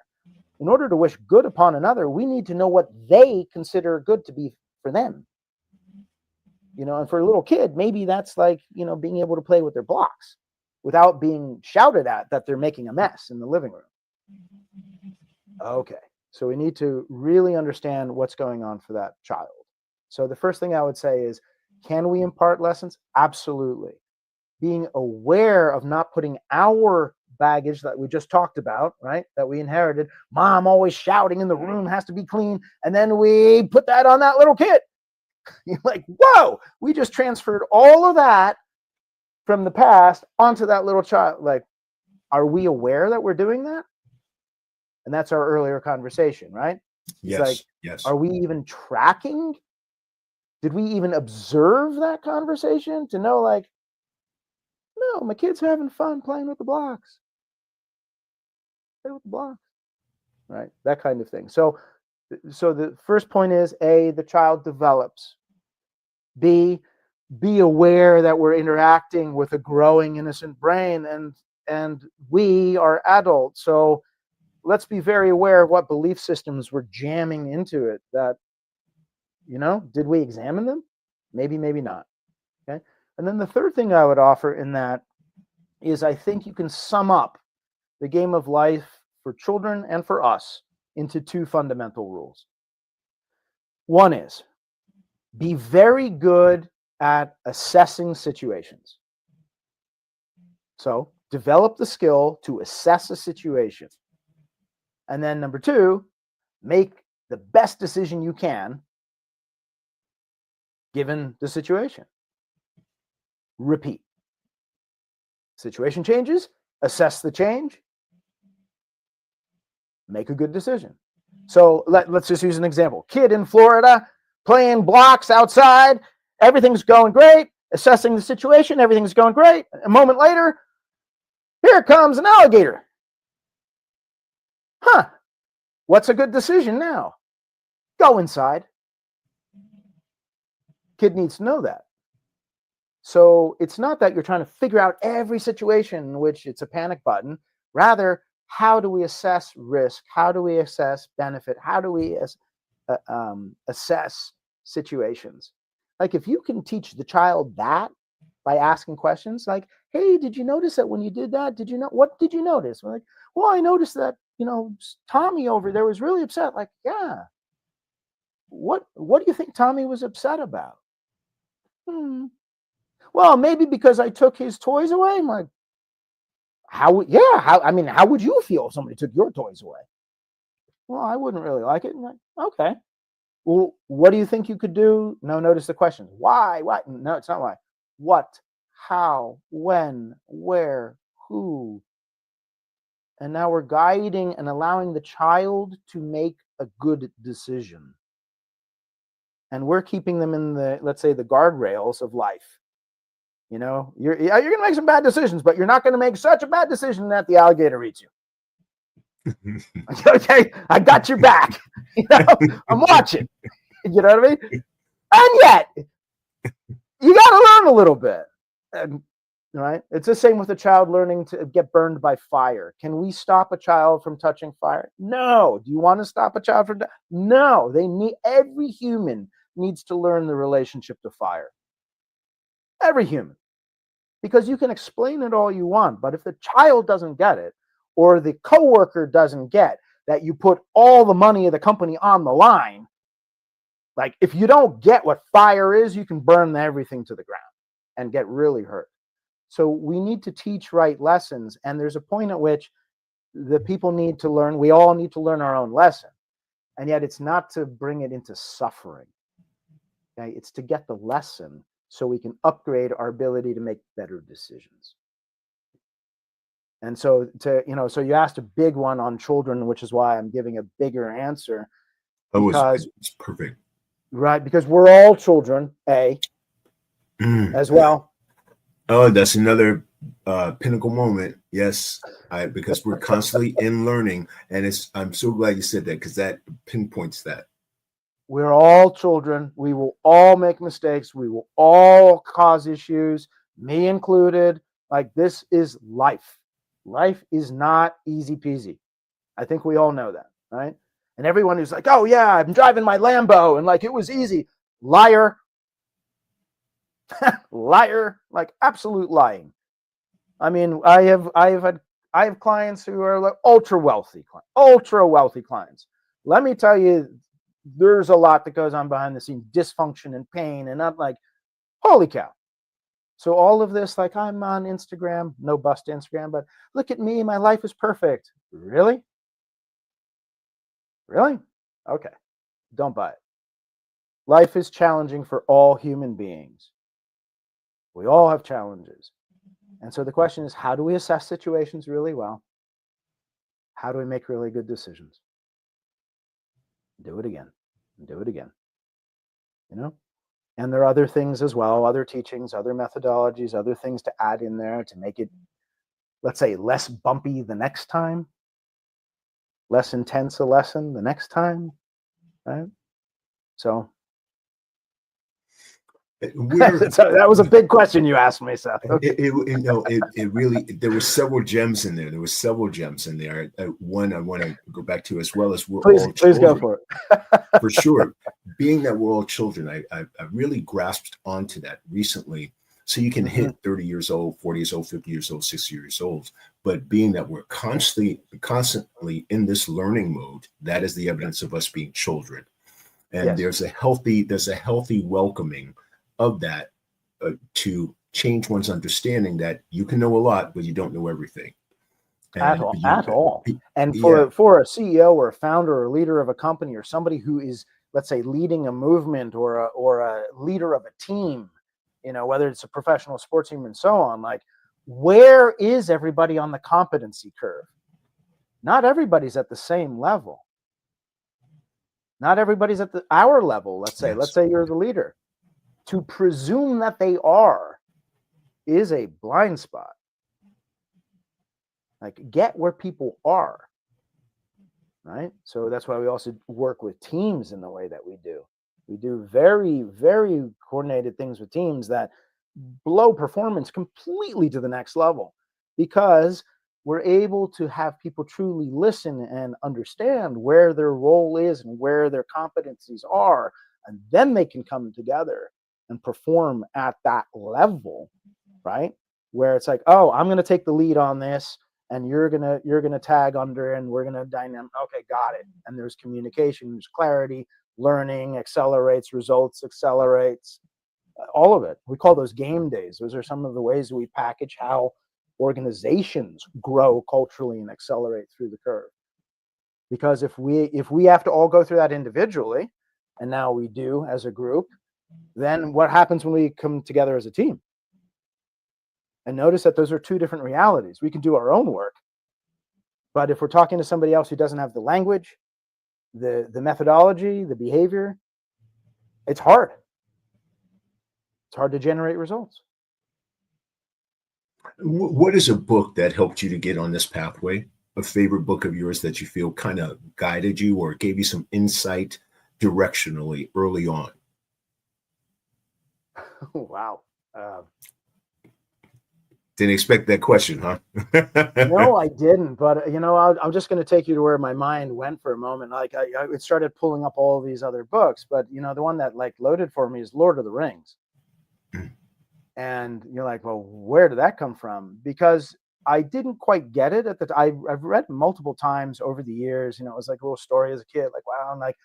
In order to wish good upon another, we need to know what they consider good to be for them. And for a little kid, maybe that's like, being able to play with their blocks without being shouted at that they're making a mess in the living room. Okay, so we need to really understand what's going on for that child. So the first thing I would say is, can we impart lessons? Absolutely. Being aware of not putting our baggage that we just talked about, right, that we inherited, mom always shouting in the room has to be clean, and then we put that on that little kid. You're like, whoa, we just transferred all of that from the past onto that little child. Like, are we aware that we're doing that? And that's our earlier conversation, right? Yes. It's like, yes. Are we even tracking? Did we even observe that conversation to know, like, no, my kid's having fun playing with the blocks. Play with the blocks, right? That kind of thing. So the first point is, A, the child develops. B, be aware that we're interacting with a growing innocent brain. And and we are adults. So let's be very aware of what belief systems we're jamming into it. That, did we examine them? Maybe, maybe not. Okay. And then the third thing I would offer in that is I think you can sum up the game of life for children and for us into two fundamental rules. One is be very good at assessing situations. So develop the skill to assess a situation. And then number two, make the best decision you can given the situation. Repeat. Situation changes, assess the change, make a good decision. So let's just use an example. Kid in Florida playing blocks outside, everything's going great, assessing the situation, everything's going great. A moment later, here comes an alligator. What's a good decision now? Go inside. Kid needs to know that. So it's not that you're trying to figure out every situation in which it's a panic button. Rather, how do we assess risk? How do we assess benefit? How do we assess situations? Like if you can teach the child that by asking questions like, hey, did you notice that when you did that? What did you notice? We're like, well, I noticed that, Tommy over there was really upset. Like, yeah. What do you think Tommy was upset about? Well, maybe because I took his toys away. I'm like, how would you feel if somebody took your toys away? Well, I wouldn't really like it. I'm like, okay. Well, what do you think you could do? No, notice the questions. Why? What? No, it's not why. What? How? When? Where? Who? And now we're guiding and allowing the child to make a good decision. And we're keeping them in the, let's say, the guardrails of life. You're going to make some bad decisions, but you're not going to make such a bad decision that the alligator eats you. Okay, I got your back. I'm watching. You know what I mean? And yet, you got to learn a little bit. And, right? It's the same with a child learning to get burned by fire. Can we stop a child from touching fire? No. Do you want to stop a child from? No. Every human needs to learn the relationship to fire. Every human. Because you can explain it all you want, but if the child doesn't get it, or the coworker doesn't get that you put all the money of the company on the line, like if you don't get what fire is, you can burn everything to the ground and get really hurt. So we need to teach right lessons, and there's a point at which the people need to learn, we all need to learn our own lesson, and yet it's not to bring it into suffering. Okay? It's to get the lesson so we can upgrade our ability to make better decisions. And so so you asked a big one on children, which is why I'm giving a bigger answer. It's perfect. Right, because we're all children, as well. Oh, that's another pinnacle moment. Yes, because we're constantly in learning, and I'm so glad you said that because that pinpoints that. We're all children. We will all make mistakes. We will all cause issues, me included. Like, this is life. Life is not easy peasy. I think we all know that, right? And everyone who's like, oh yeah, I'm driving my Lambo and like it was easy. Liar. Liar, like absolute lying. I mean, I have clients who are like ultra wealthy clients. Let me tell you, there's a lot that goes on behind the scenes, dysfunction and pain, and I'm like, holy cow. So all of this, like, I'm on Instagram, no bust Instagram, but look at me, my life is perfect. Really? Really? Okay. Don't buy it. Life is challenging for all human beings. We all have challenges. And so the question is, how do we assess situations really well? How do we make really good decisions? Do it again. Do it again. And there are other things as well, other teachings, other methodologies, other things to add in there to make it, let's say, less bumpy the next time, less intense a lesson the next time, right? So. That was a big question you asked me, Seth. Okay. It really, there were several gems in there. One I want to go back to, as well as we're all children. Please go for it. For sure. Being that we're all children, I really grasped onto that recently. So you can hit 30 years old, 40 years old, 50 years old, 60 years old. But being that we're constantly in this learning mode, that is the evidence of us being children. And there's a healthy welcoming of that to change one's understanding that you can know a lot, but you don't know everything. At all. And for a CEO or a founder or leader of a company, or somebody who is, let's say, leading a movement or a leader of a team, whether it's a professional sports team and so on, like, where is everybody on the competency curve? Not everybody's at the same level. Not everybody's at our level. Let's say you're the leader. To presume that they are is a blind spot. Like, get where people are, right? So that's why we also work with teams in the way that we do. We do very, very coordinated things with teams that blow performance completely to the next level, because we're able to have people truly listen and understand where their role is and where their competencies are, and then they can come together and perform at that level, right? Where it's like, oh, I'm going to take the lead on this, and you're gonna tag under, and we're gonna dynamic. Okay, got it. And there's communication, there's clarity, learning accelerates, results accelerates, all of it. We call those game days. Those are some of the ways we package how organizations grow culturally and accelerate through the curve. Because if we have to all go through that individually, and now we do as a group, then what happens when we come together as a team? And notice that those are two different realities. We can do our own work, but if we're talking to somebody else who doesn't have the language, the methodology, the behavior, it's hard. It's hard to generate results. What is a book that helped you to get on this pathway? A favorite book of yours that you feel kind of guided you or gave you some insight directionally early on? Wow. Didn't expect that question, huh? No, I didn't. But, I'm just going to take you to where my mind went for a moment. Like, I started pulling up all of these other books, but, the one that like loaded for me is Lord of the Rings. And you're like, well, where did that come from? Because I didn't quite get it at the time. I've read multiple times over the years. It was like a little story as a kid. Like, wow, I'm like,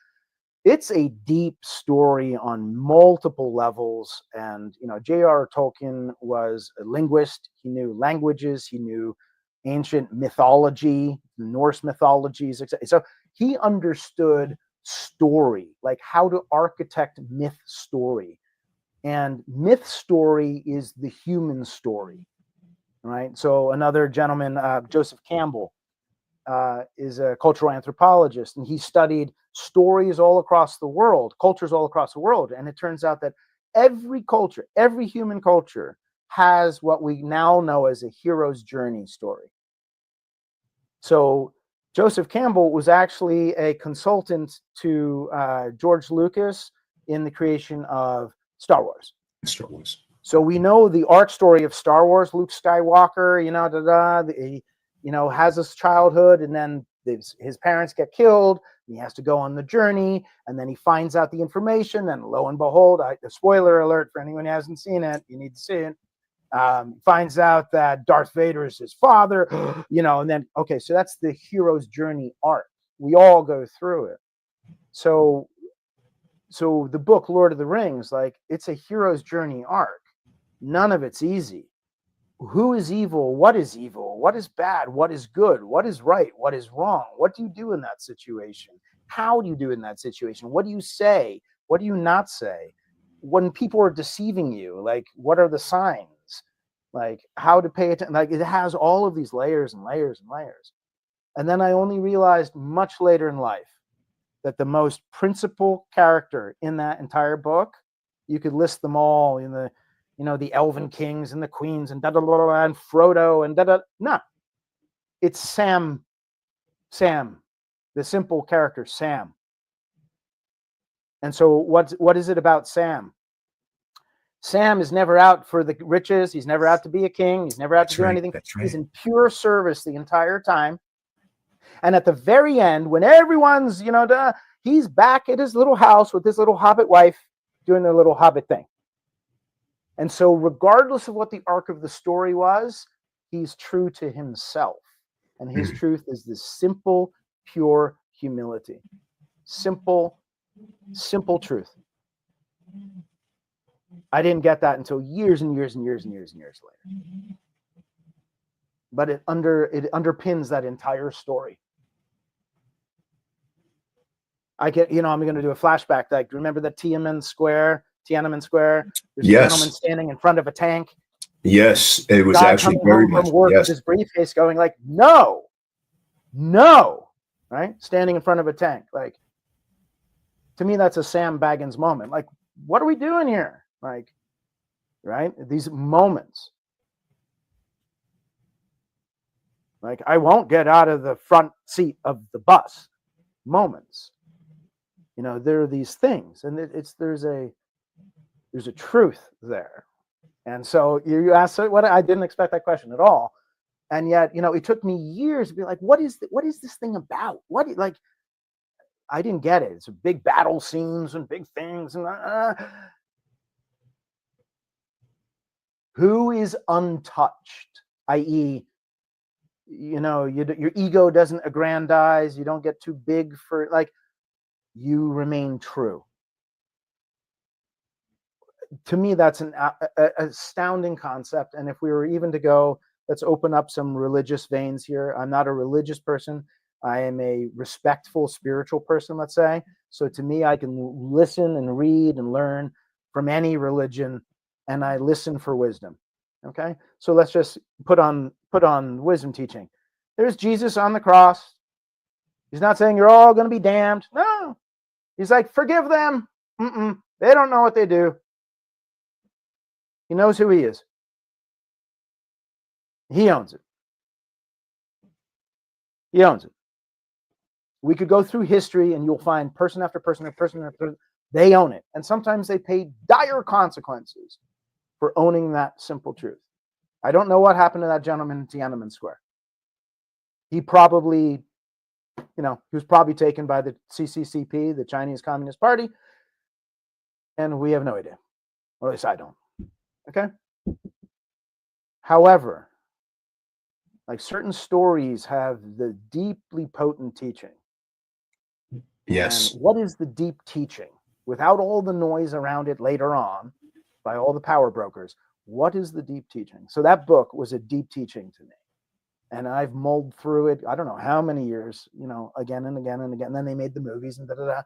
it's a deep story on multiple levels. And, J.R. Tolkien was a linguist. He knew languages. He knew ancient mythology, Norse mythologies, etc. So he understood story, like how to architect myth story. And myth story is the human story, right? So another gentleman, Joseph Campbell, is a cultural anthropologist, and he studied stories all across the world, cultures all across the world. And it turns out that every culture, every human culture has what we now know as a hero's journey story. So Joseph Campbell was actually a consultant to George Lucas in the creation of Star Wars. So we know the arc story of Star Wars. Luke Skywalker, he has his childhood, and then his parents get killed, and he has to go on the journey, and then he finds out the information, and lo and behold, the spoiler alert for anyone who hasn't seen it, you need to see it, finds out that Darth Vader is his father, and then, okay, so that's the hero's journey arc. We all go through it. So the book, Lord of the Rings, like, it's a hero's journey arc. None of it's easy. Who is evil? What is evil? What is bad? What is good? What is right? What is wrong? What do you do in that situation? How do you do in that situation? What do you say? What do you not say? When people are deceiving you, like, what are the signs? Like, how to pay attention. Like, it has all of these layers and layers and layers. And then I only realized much later in life that the most principal character in that entire book, you could list them all in the elven kings and the queens and and Frodo and No, it's Sam, the simple character Sam. And so what is it about Sam? Sam is never out for the riches. He's never out to be a king. He's never out to do anything. That's right. He's in pure service the entire time. And at the very end, when everyone's, he's back at his little house with his little hobbit wife doing their little hobbit thing. And so regardless of what the arc of the story was, he's true to himself. And his truth is this simple, pure humility. Simple truth. I didn't get that until years and years and years and years and years later. But it underpins that entire story. I'm going to do a flashback. Like, remember the Tiananmen Square? There's a gentleman standing in front of a tank. Yes, it was actually very much. From work with his briefcase, going like, no, right? Standing in front of a tank. Like, to me, that's a Sam Baggins moment. Like, what are we doing here? Like, right? These moments. Like, I won't get out of the front seat of the bus. Moments. There are these things, and there's a truth there. And so you asked what I didn't expect that question at all. And yet, it took me years to be like, what is this thing about? I didn't get it. It's a big battle scenes and big things. And who is untouched? I.e., your ego doesn't aggrandize. You don't get too big for, like, you remain true. To me, that's an astounding concept. And if we were even to go, let's open up some religious veins here. I'm not a religious person. I am a respectful spiritual person, let's say. So to me, I can listen and read and learn from any religion, and I listen for wisdom. Okay? So let's just put on wisdom teaching. There's Jesus on the cross. He's not saying you're all going to be damned. No. He's like, forgive them. They don't know what they do. He knows who he is. He owns it. He owns it. We could go through history and you'll find person after person after person after person, they own it. And sometimes they pay dire consequences for owning that simple truth. I don't know what happened to that gentleman in Tiananmen Square. He probably, he was probably taken by the CCCP, the Chinese Communist Party, and we have no idea. Or at least I don't. Okay? However, like, certain stories have the deeply potent teaching. Yes. And what is the deep teaching? Without all the noise around it later on by all the power brokers, what is the deep teaching? So that book was a deep teaching to me. And I've mulled through it, I don't know how many years, again and again and again. And then they made the movies and da-da-da.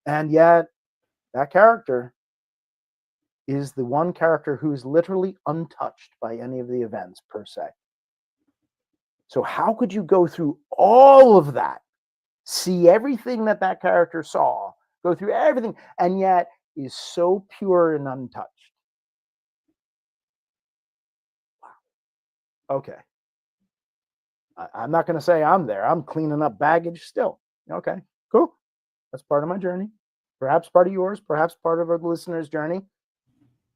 And yet that character is the one character who's literally untouched by any of the events per se. So how could you go through all of that, see everything that character saw, go through everything, and yet is so pure and untouched? Wow. Okay. I'm not going to say I'm there. I'm cleaning up baggage still. Okay, cool. That's part of my journey. Perhaps part of yours, perhaps part of our listeners' journey.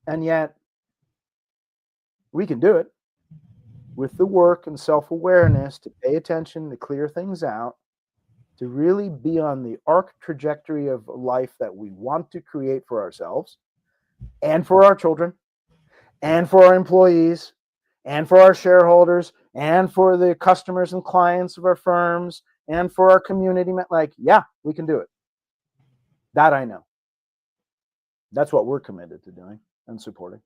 And yet, we can do it with the work and self-awareness to pay attention, to clear things out, to really be on the arc trajectory of life that we want to create for ourselves and for our children and for our employees and for our shareholders and for the customers and clients of our firms and for our community. Like, yeah, we can do it. That I know. That's what we're committed to doing and supporting.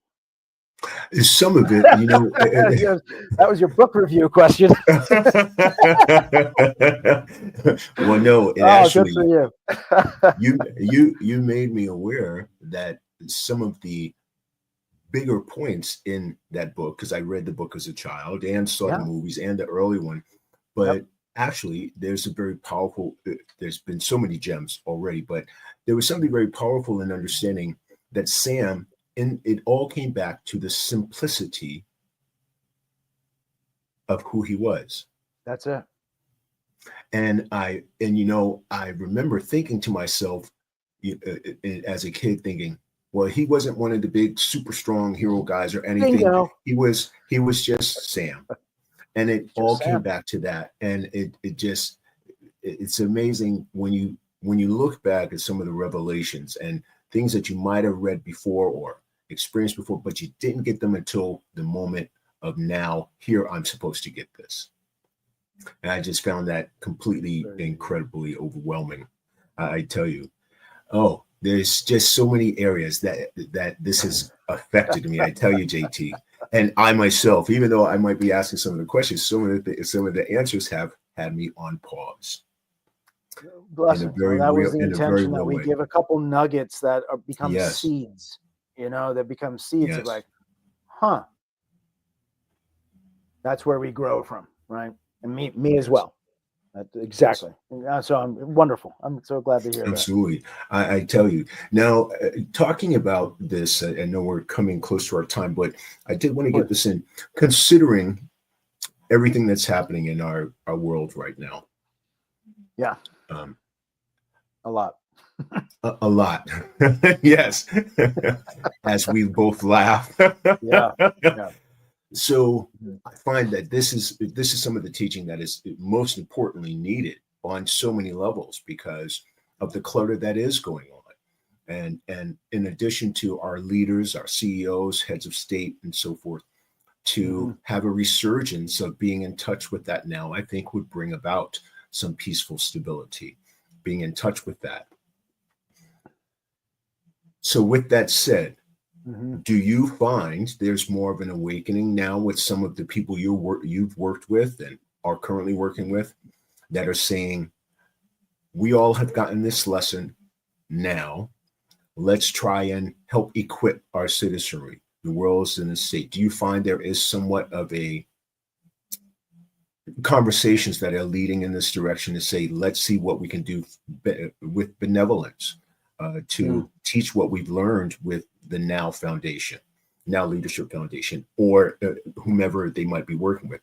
Some of it, that was your book review question. Well, no, it actually, good for you made me aware that some of the bigger points in that book, because I read the book as a child and saw the movies and the early one, but actually there's a very powerful, there's been so many gems already, but there was something very powerful in understanding that Sam, and it all came back to the simplicity of who he was. That's it. And I remember thinking to myself as a kid, thinking, Well, he wasn't one of the big super strong hero guys or anything. Bingo. He was just Sam. And it Just all Sam. came back to that. And it's amazing when you look back at some of the revelations and things that you might have read before or experienced before, but you didn't get them until the moment of now. Here, I'm supposed to get this. And I just found that completely incredibly overwhelming. I tell you, there's just so many areas that this has affected me. I tell you, JT, and I myself, even though I might be asking some of the questions, some of the answers have had me on pause. Blessing. Well, that was the intention, that we way. give a couple nuggets that become Yes. seeds. That become seeds Yes. of like, that's where we grow from, right? And me as well. Exactly. So I'm wonderful. I'm so glad to hear Absolutely. that. I tell you now, talking about this, I know we're coming close to our time, but I did want to get this in, considering everything that's happening in our world right now. Yeah. A lot. A lot. Yes. As we both laugh. Yeah. So I find that this is some of the teaching that is most importantly needed on so many levels because of the clutter that is going on. And in addition to our leaders, our CEOs, heads of state, and so forth, to have a resurgence of being in touch with that now, I think would bring about some peaceful stability, being in touch with that. So with that said, do you find there's more of an awakening now with some of the people you've worked with and are currently working with that are saying, we all have gotten this lesson now, let's try and help equip our citizenry, the world is in the state? Do you find there is somewhat of a conversations that are leading in this direction to say, let's see what we can do with benevolence to teach what we've learned with the Now Foundation, Now Leadership Foundation, or whomever they might be working with?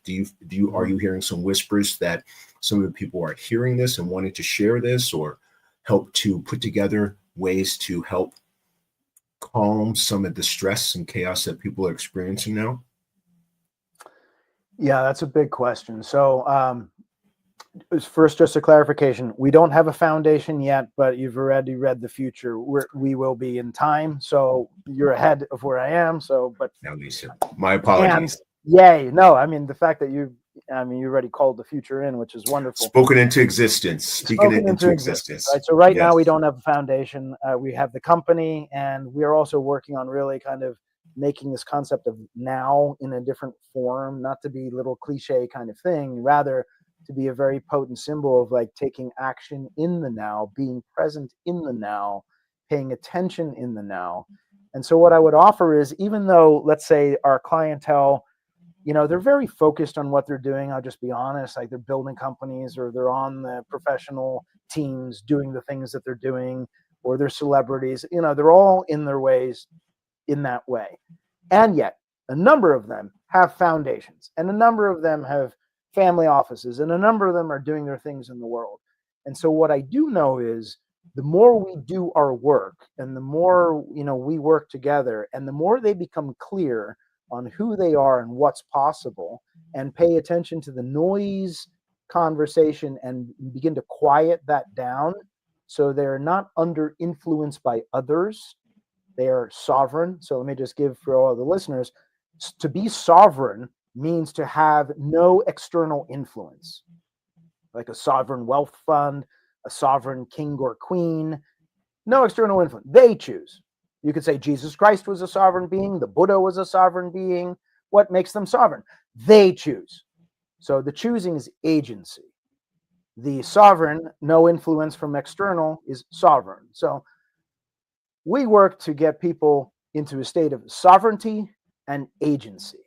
Are you hearing some whispers that some of the people are hearing this and wanting to share this or help to put together ways to help calm some of the stress and chaos that people are experiencing now? Yeah, that's a big question. So first, just a clarification. We don't have a foundation yet, but you've already read the future. We will be in time. So you're ahead of where I am. So, but now, Lisa, my apologies. Yay. No, I mean, the fact that you already called the future in, which is wonderful. Spoken into existence. Speaking it into existence. Right. So right now we don't have a foundation. We have the company, and we're also working on really kind of making this concept of now in a different form, not to be little cliche kind of thing, rather to be a very potent symbol of like taking action in the now, being present in the now, paying attention in the now. And so what I would offer is, even though, let's say, our clientele, they're very focused on what they're doing. I'll just be honest, like they're building companies or they're on the professional teams doing the things that they're doing, or they're celebrities, they're all in their ways in that way. And yet a number of them have foundations, and a number of them have family offices, and a number of them are doing their things in the world. And so what I do know is the more we do our work and the more, we work together, and the more they become clear on who they are and what's possible, and pay attention to the noise conversation and begin to quiet that down so they're not under influence by others. They are sovereign. So let me just give for all the listeners, to be sovereign means to have no external influence, like a sovereign wealth fund, a sovereign king or queen, no external influence. They choose. You could say Jesus Christ was a sovereign being, the Buddha was a sovereign being. What makes them sovereign? They choose. So the choosing is agency. The sovereign, no influence from external, is sovereign. So we work to get people into a state of sovereignty and agency.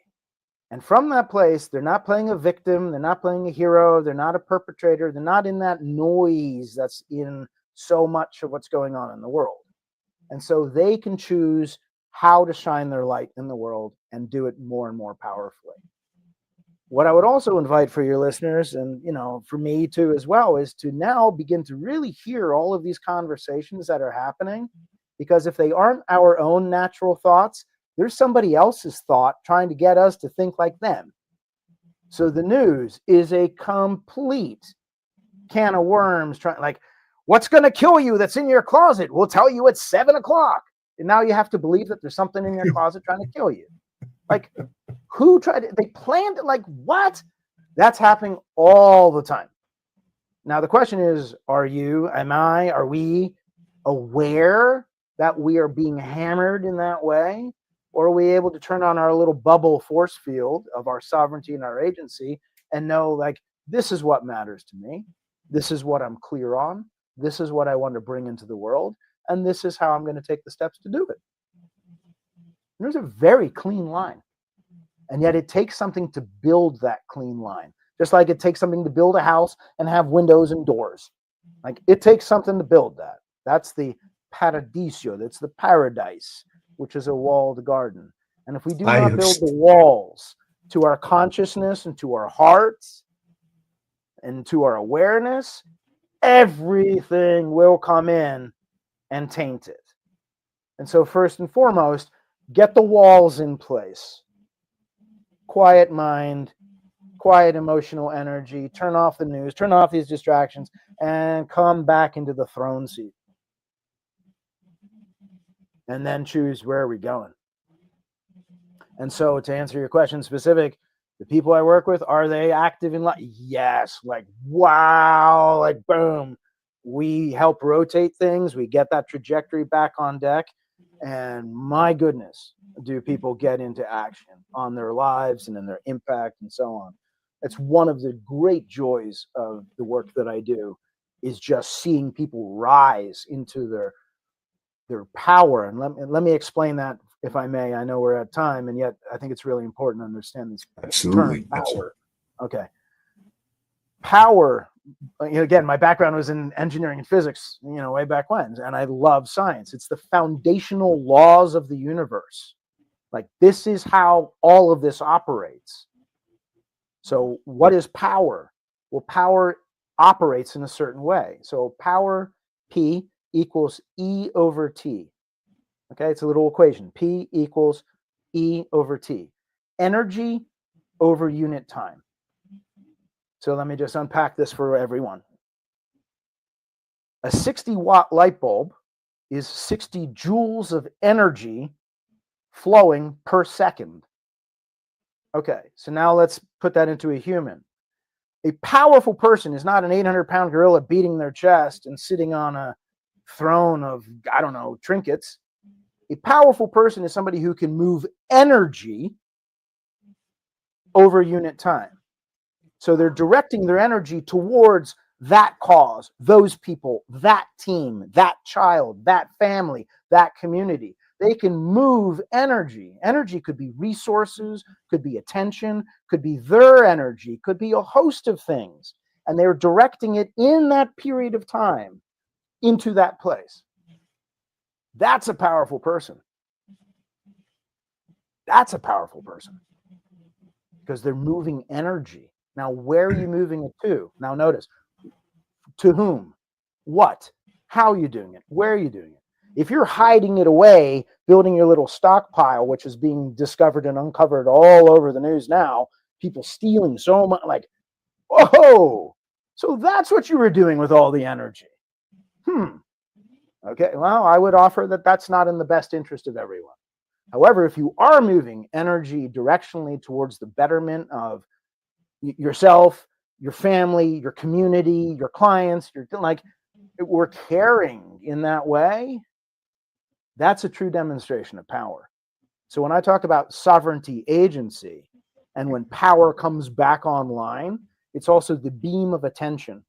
And from that place, they're not playing a victim, they're not playing a hero, they're not a perpetrator, they're not in that noise that's in so much of what's going on in the world. And so they can choose how to shine their light in the world and do it more and more powerfully. What I would also invite for your listeners, and for me too as well, is to now begin to really hear all of these conversations that are happening, Because if they aren't our own natural thoughts, there's somebody else's thought trying to get us to think like them. So the news is a complete can of worms, like, what's going to kill you that's in your closet? We'll tell you at 7 o'clock. And now you have to believe that there's something in your closet trying to kill you. Like, who tried it? They planned it. Like, what? That's happening all the time. Now, the question is, are we aware that we are being hammered in that way? Or are we able to turn on our little bubble force field of our sovereignty and our agency and know, like, this is what matters to me. This is what I'm clear on. This is what I want to bring into the world. And this is how I'm going to take the steps to do it. And there's a very clean line. And yet it takes something to build that clean line. Just like it takes something to build a house and have windows and doors. Like, it takes something to build that. That's the paradiso. That's the paradise, which is a walled garden. And if we do not build the walls to our consciousness and to our hearts and to our awareness, everything will come in and taint it. And so first and foremost, get the walls in place. Quiet mind, quiet emotional energy, turn off the news, turn off these distractions, and come back into the throne seat. And then choose, where are we going? And so to answer your question specific, the people I work with, are they active in life? Yes. Like, wow, like, boom. We help rotate things. We get that trajectory back on deck. And my goodness, do people get into action on their lives and in their impact and so on. It's one of the great joys of the work that I do, is just seeing people rise into their power. And let me explain that, if I may. I know we're at time, and yet I think it's really important to understand this Absolutely. term, power. Okay. Power, again, my background was in engineering and physics, way back when, and I love science. It's the foundational laws of the universe. Like, this is how all of this operates. So what is power? Well, power operates in a certain way. So power, P, equals E over T. Okay, it's a little equation. P equals E over T. Energy over unit time. So let me just unpack this for everyone. A 60-watt light bulb is 60 joules of energy flowing per second. Okay, so now let's put that into a human. A powerful person is not an 800-pound gorilla beating their chest and sitting on a throne of, trinkets. A powerful person is somebody who can move energy over unit time. So they're directing their energy towards that cause, those people, that team, that child, that family, that community. They can move energy. Energy could be resources, could be attention, could be their energy, could be a host of things. And they're directing it in that period of time into that place. That's a powerful person. That's a powerful person, because they're moving energy. Now, where are you moving it to? Now, notice, to whom, what, how are you doing it, where are you doing it? If you're hiding it away, building your little stockpile, which is being discovered and uncovered all over the news now, people stealing so much, like, whoa, so that's what you were doing with all the energy. Okay, well, I would offer that that's not in the best interest of everyone. However, if you are moving energy directionally towards the betterment of yourself, your family, your community, your clients, we're caring in that way, that's a true demonstration of power. So when I talk about sovereignty, agency, and when power comes back online, it's also the beam of attention.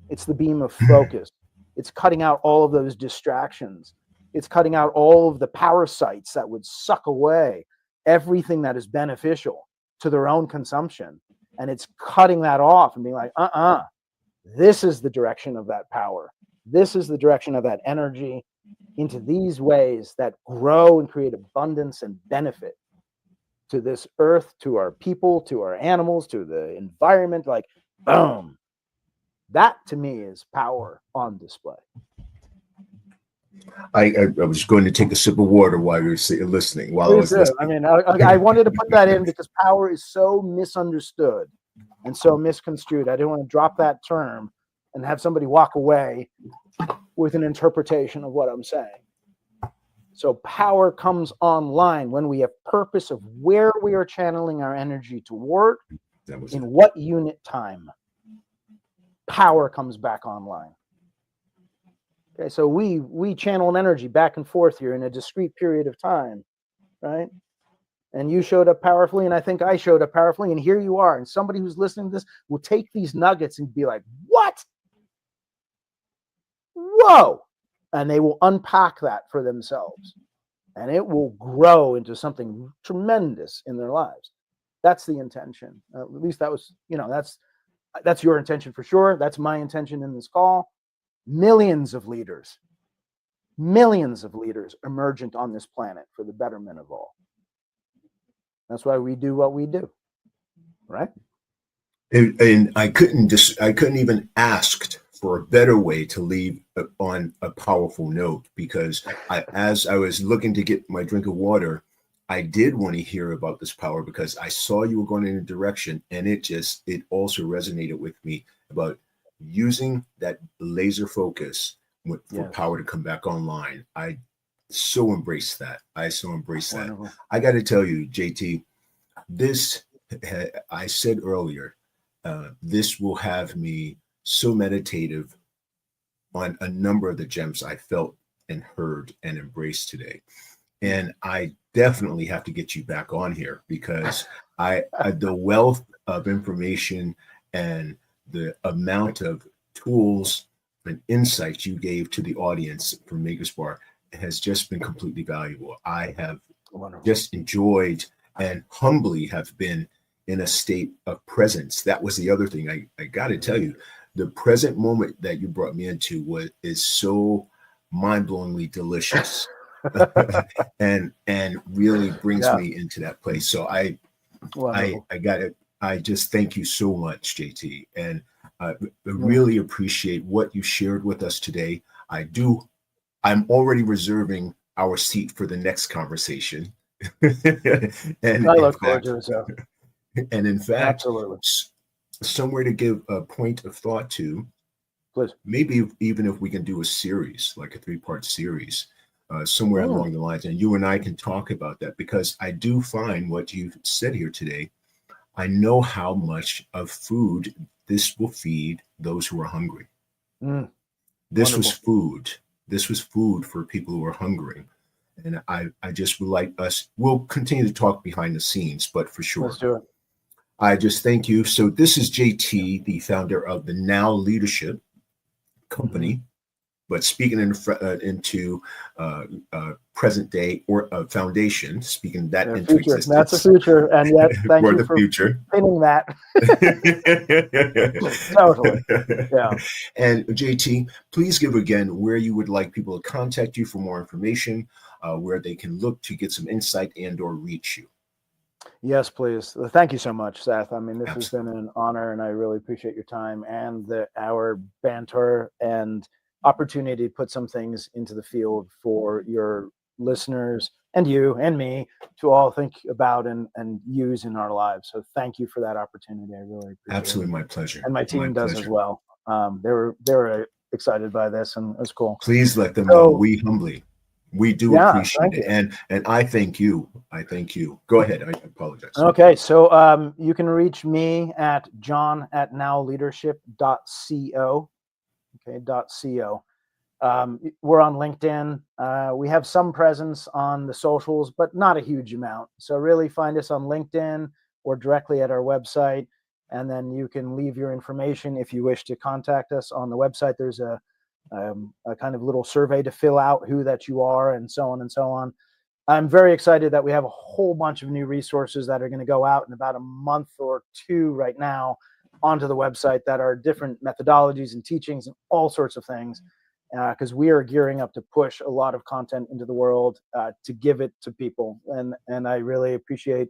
It's the beam of focus. It's cutting out all of those distractions. It's cutting out all of the parasites that would suck away everything that is beneficial to their own consumption. And it's cutting that off and being like, this is the direction of that power. This is the direction of that energy into these ways that grow and create abundance and benefit to this earth, to our people, to our animals, to the environment. Like, boom. That to me is power on display. I was going to take a sip of water while you were listening. While I Please was do. listening. I mean, I wanted to put that in because power is so misunderstood and so misconstrued. I didn't want to drop that term and have somebody walk away with an interpretation of what I'm saying. So power comes online when we have purpose of where we are channeling our energy toward, in what unit time. Power comes back online. Okay, so we channel an energy back and forth here in a discrete period of time, right? And you showed up powerfully, and I think I showed up powerfully, and here you are. And somebody who's listening to this will take these nuggets and be like, what? Whoa! And they will unpack that for themselves. And it will grow into something tremendous in their lives. That's the intention. At least that was, that's your intention for sure. That's my intention in this call. Millions of leaders emergent on this planet for the betterment of all. That's why we do what we do, right? And I couldn't even ask for a better way to leave on a powerful note, because as I was looking to get my drink of water, I did want to hear about this power because I saw you were going in a direction, and it also resonated with me about using that laser focus for power to come back online. I so embrace that. Wonderful. I got to tell you, JT, this, I said earlier, this will have me so meditative on a number of the gems I felt and heard and embraced today. And I definitely have to get you back on here because the wealth of information and the amount of tools and insights you gave to the audience from Maker's Bar has just been completely valuable. I have just enjoyed and humbly have been in a state of presence. That was the other thing. I got to tell you, the present moment that you brought me into is so mind-blowingly delicious. and really brings me into that place. So I got it. I just thank you so much, JT, and I really appreciate what you shared with us today. I'm already reserving our seat for the next conversation. And I look forward to it. So. And in fact, absolutely, somewhere to give a point of thought to. Please. Maybe even if we can do a series, like a 3-part series, somewhere along the lines, and you and I can talk about that, because I do find what you've said here today. I know how much of food this will feed those who are hungry. This was food. This was food for people who are hungry. And I just would like us, we'll continue to talk behind the scenes, but for sure. Let's do it. I just thank you. So this is JT, the founder of the Now Leadership Company, but speaking into present day or foundation, speaking that into future. existence. That's the future, and yet thank you for future. Pinning that. Totally. Yeah. And JT, please give again where you would like people to contact you for more information, where they can look to get some insight and/or reach you. Yes, please. Thank you so much, Seth. I mean, this has been an honor, and I really appreciate your time and our banter and opportunity to put some things into the field for your listeners and you and me to all think about and use in our lives. So thank you for that opportunity. I really appreciate it. Absolutely, my pleasure. And my team does as well. They were excited by this, and it was cool. Please let them know we do appreciate it. And I thank you. Go ahead. I apologize. Okay. So you can reach me at john@nowleadership.co. Okay. .co. We're on LinkedIn. We have some presence on the socials, but not a huge amount. So really find us on LinkedIn or directly at our website. And then you can leave your information if you wish to contact us on the website. There's a kind of little survey to fill out who that you are, and so on and so on. I'm very excited that we have a whole bunch of new resources that are going to go out in about a month or two right now onto the website that are different methodologies and teachings and all sorts of things, because we are gearing up to push a lot of content into the world to give it to people. And I really appreciate,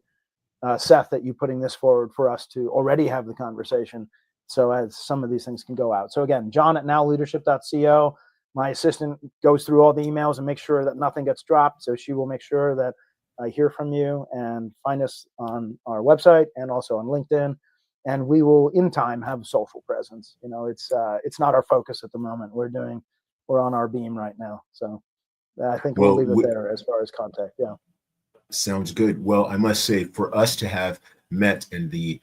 Seth, that you putting this forward for us to already have the conversation. So as some of these things can go out. So again, john@nowleadership.co. my assistant goes through all the emails and makes sure that nothing gets dropped. So she will make sure that I hear from you, and find us on our website and also on LinkedIn. And we will in time have social presence. It's not our focus at the moment. We're on our beam right now. So I think we'll leave it there as far as contact. Yeah. Sounds good. Well, I must say, for us to have met, and the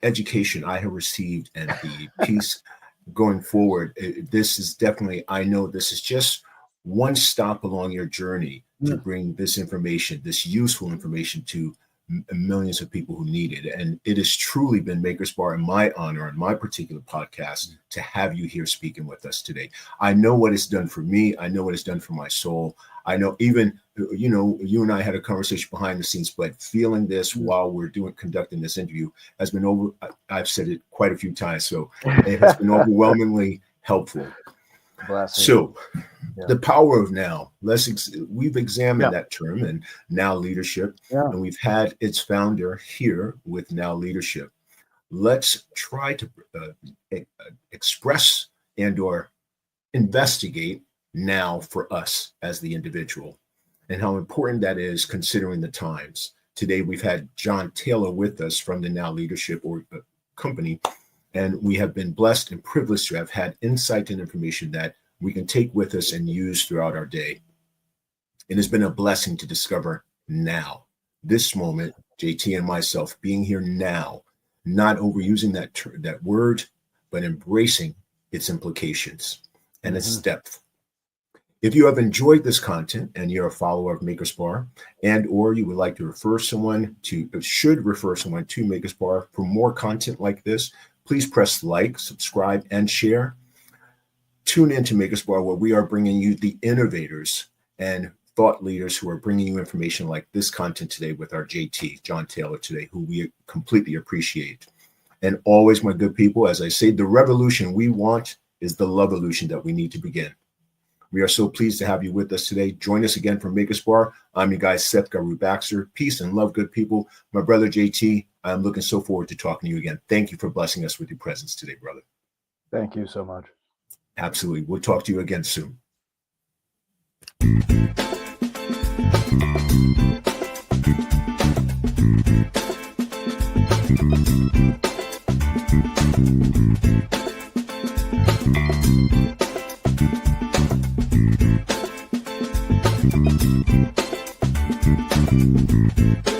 education I have received and the piece going forward, this is definitely, I know this is just one stop along your journey to bring this information, this useful information, to millions of people who need it. And it has truly been Maker's Bar and my honor on my particular podcast to have you here speaking with us today. I know what it's done for me. I know what it's done for my soul. I know, even, you and I had a conversation behind the scenes, but feeling this while we're conducting this interview has been I've said it quite a few times, so it has been overwhelmingly helpful. So the power of now, we've examined that term, and now leadership, and we've had its founder here with Now Leadership. Let's try to express and or investigate now for us as the individual, and how important that is considering the times. Today we've had John Taylor with us from the Now Leadership company, and we have been blessed and privileged to have had insight and information that we can take with us and use throughout our day. It has been a blessing to discover now, this moment, JT and myself being here now, not overusing that word, but embracing its implications and its depth. If you have enjoyed this content and you're a follower of Maker's Bar, and or you would like to refer someone to Maker's Bar for more content like this, please press like, subscribe, and share. Tune into Maker's Bar, where we are bringing you the innovators and thought leaders who are bringing you information like this content today with our JT, John Taylor today, who we completely appreciate. And always, my good people, as I say, the revolution we want is the love-evolution that we need to begin. We are so pleased to have you with us today. Join us again from Maker's Bar. I'm your guy, Seth Garu Baxter. Peace and love, good people. My brother, JT, I'm looking so forward to talking to you again. Thank you for blessing us with your presence today, brother. Thank you so much. Absolutely. We'll talk to you again soon. Thank you.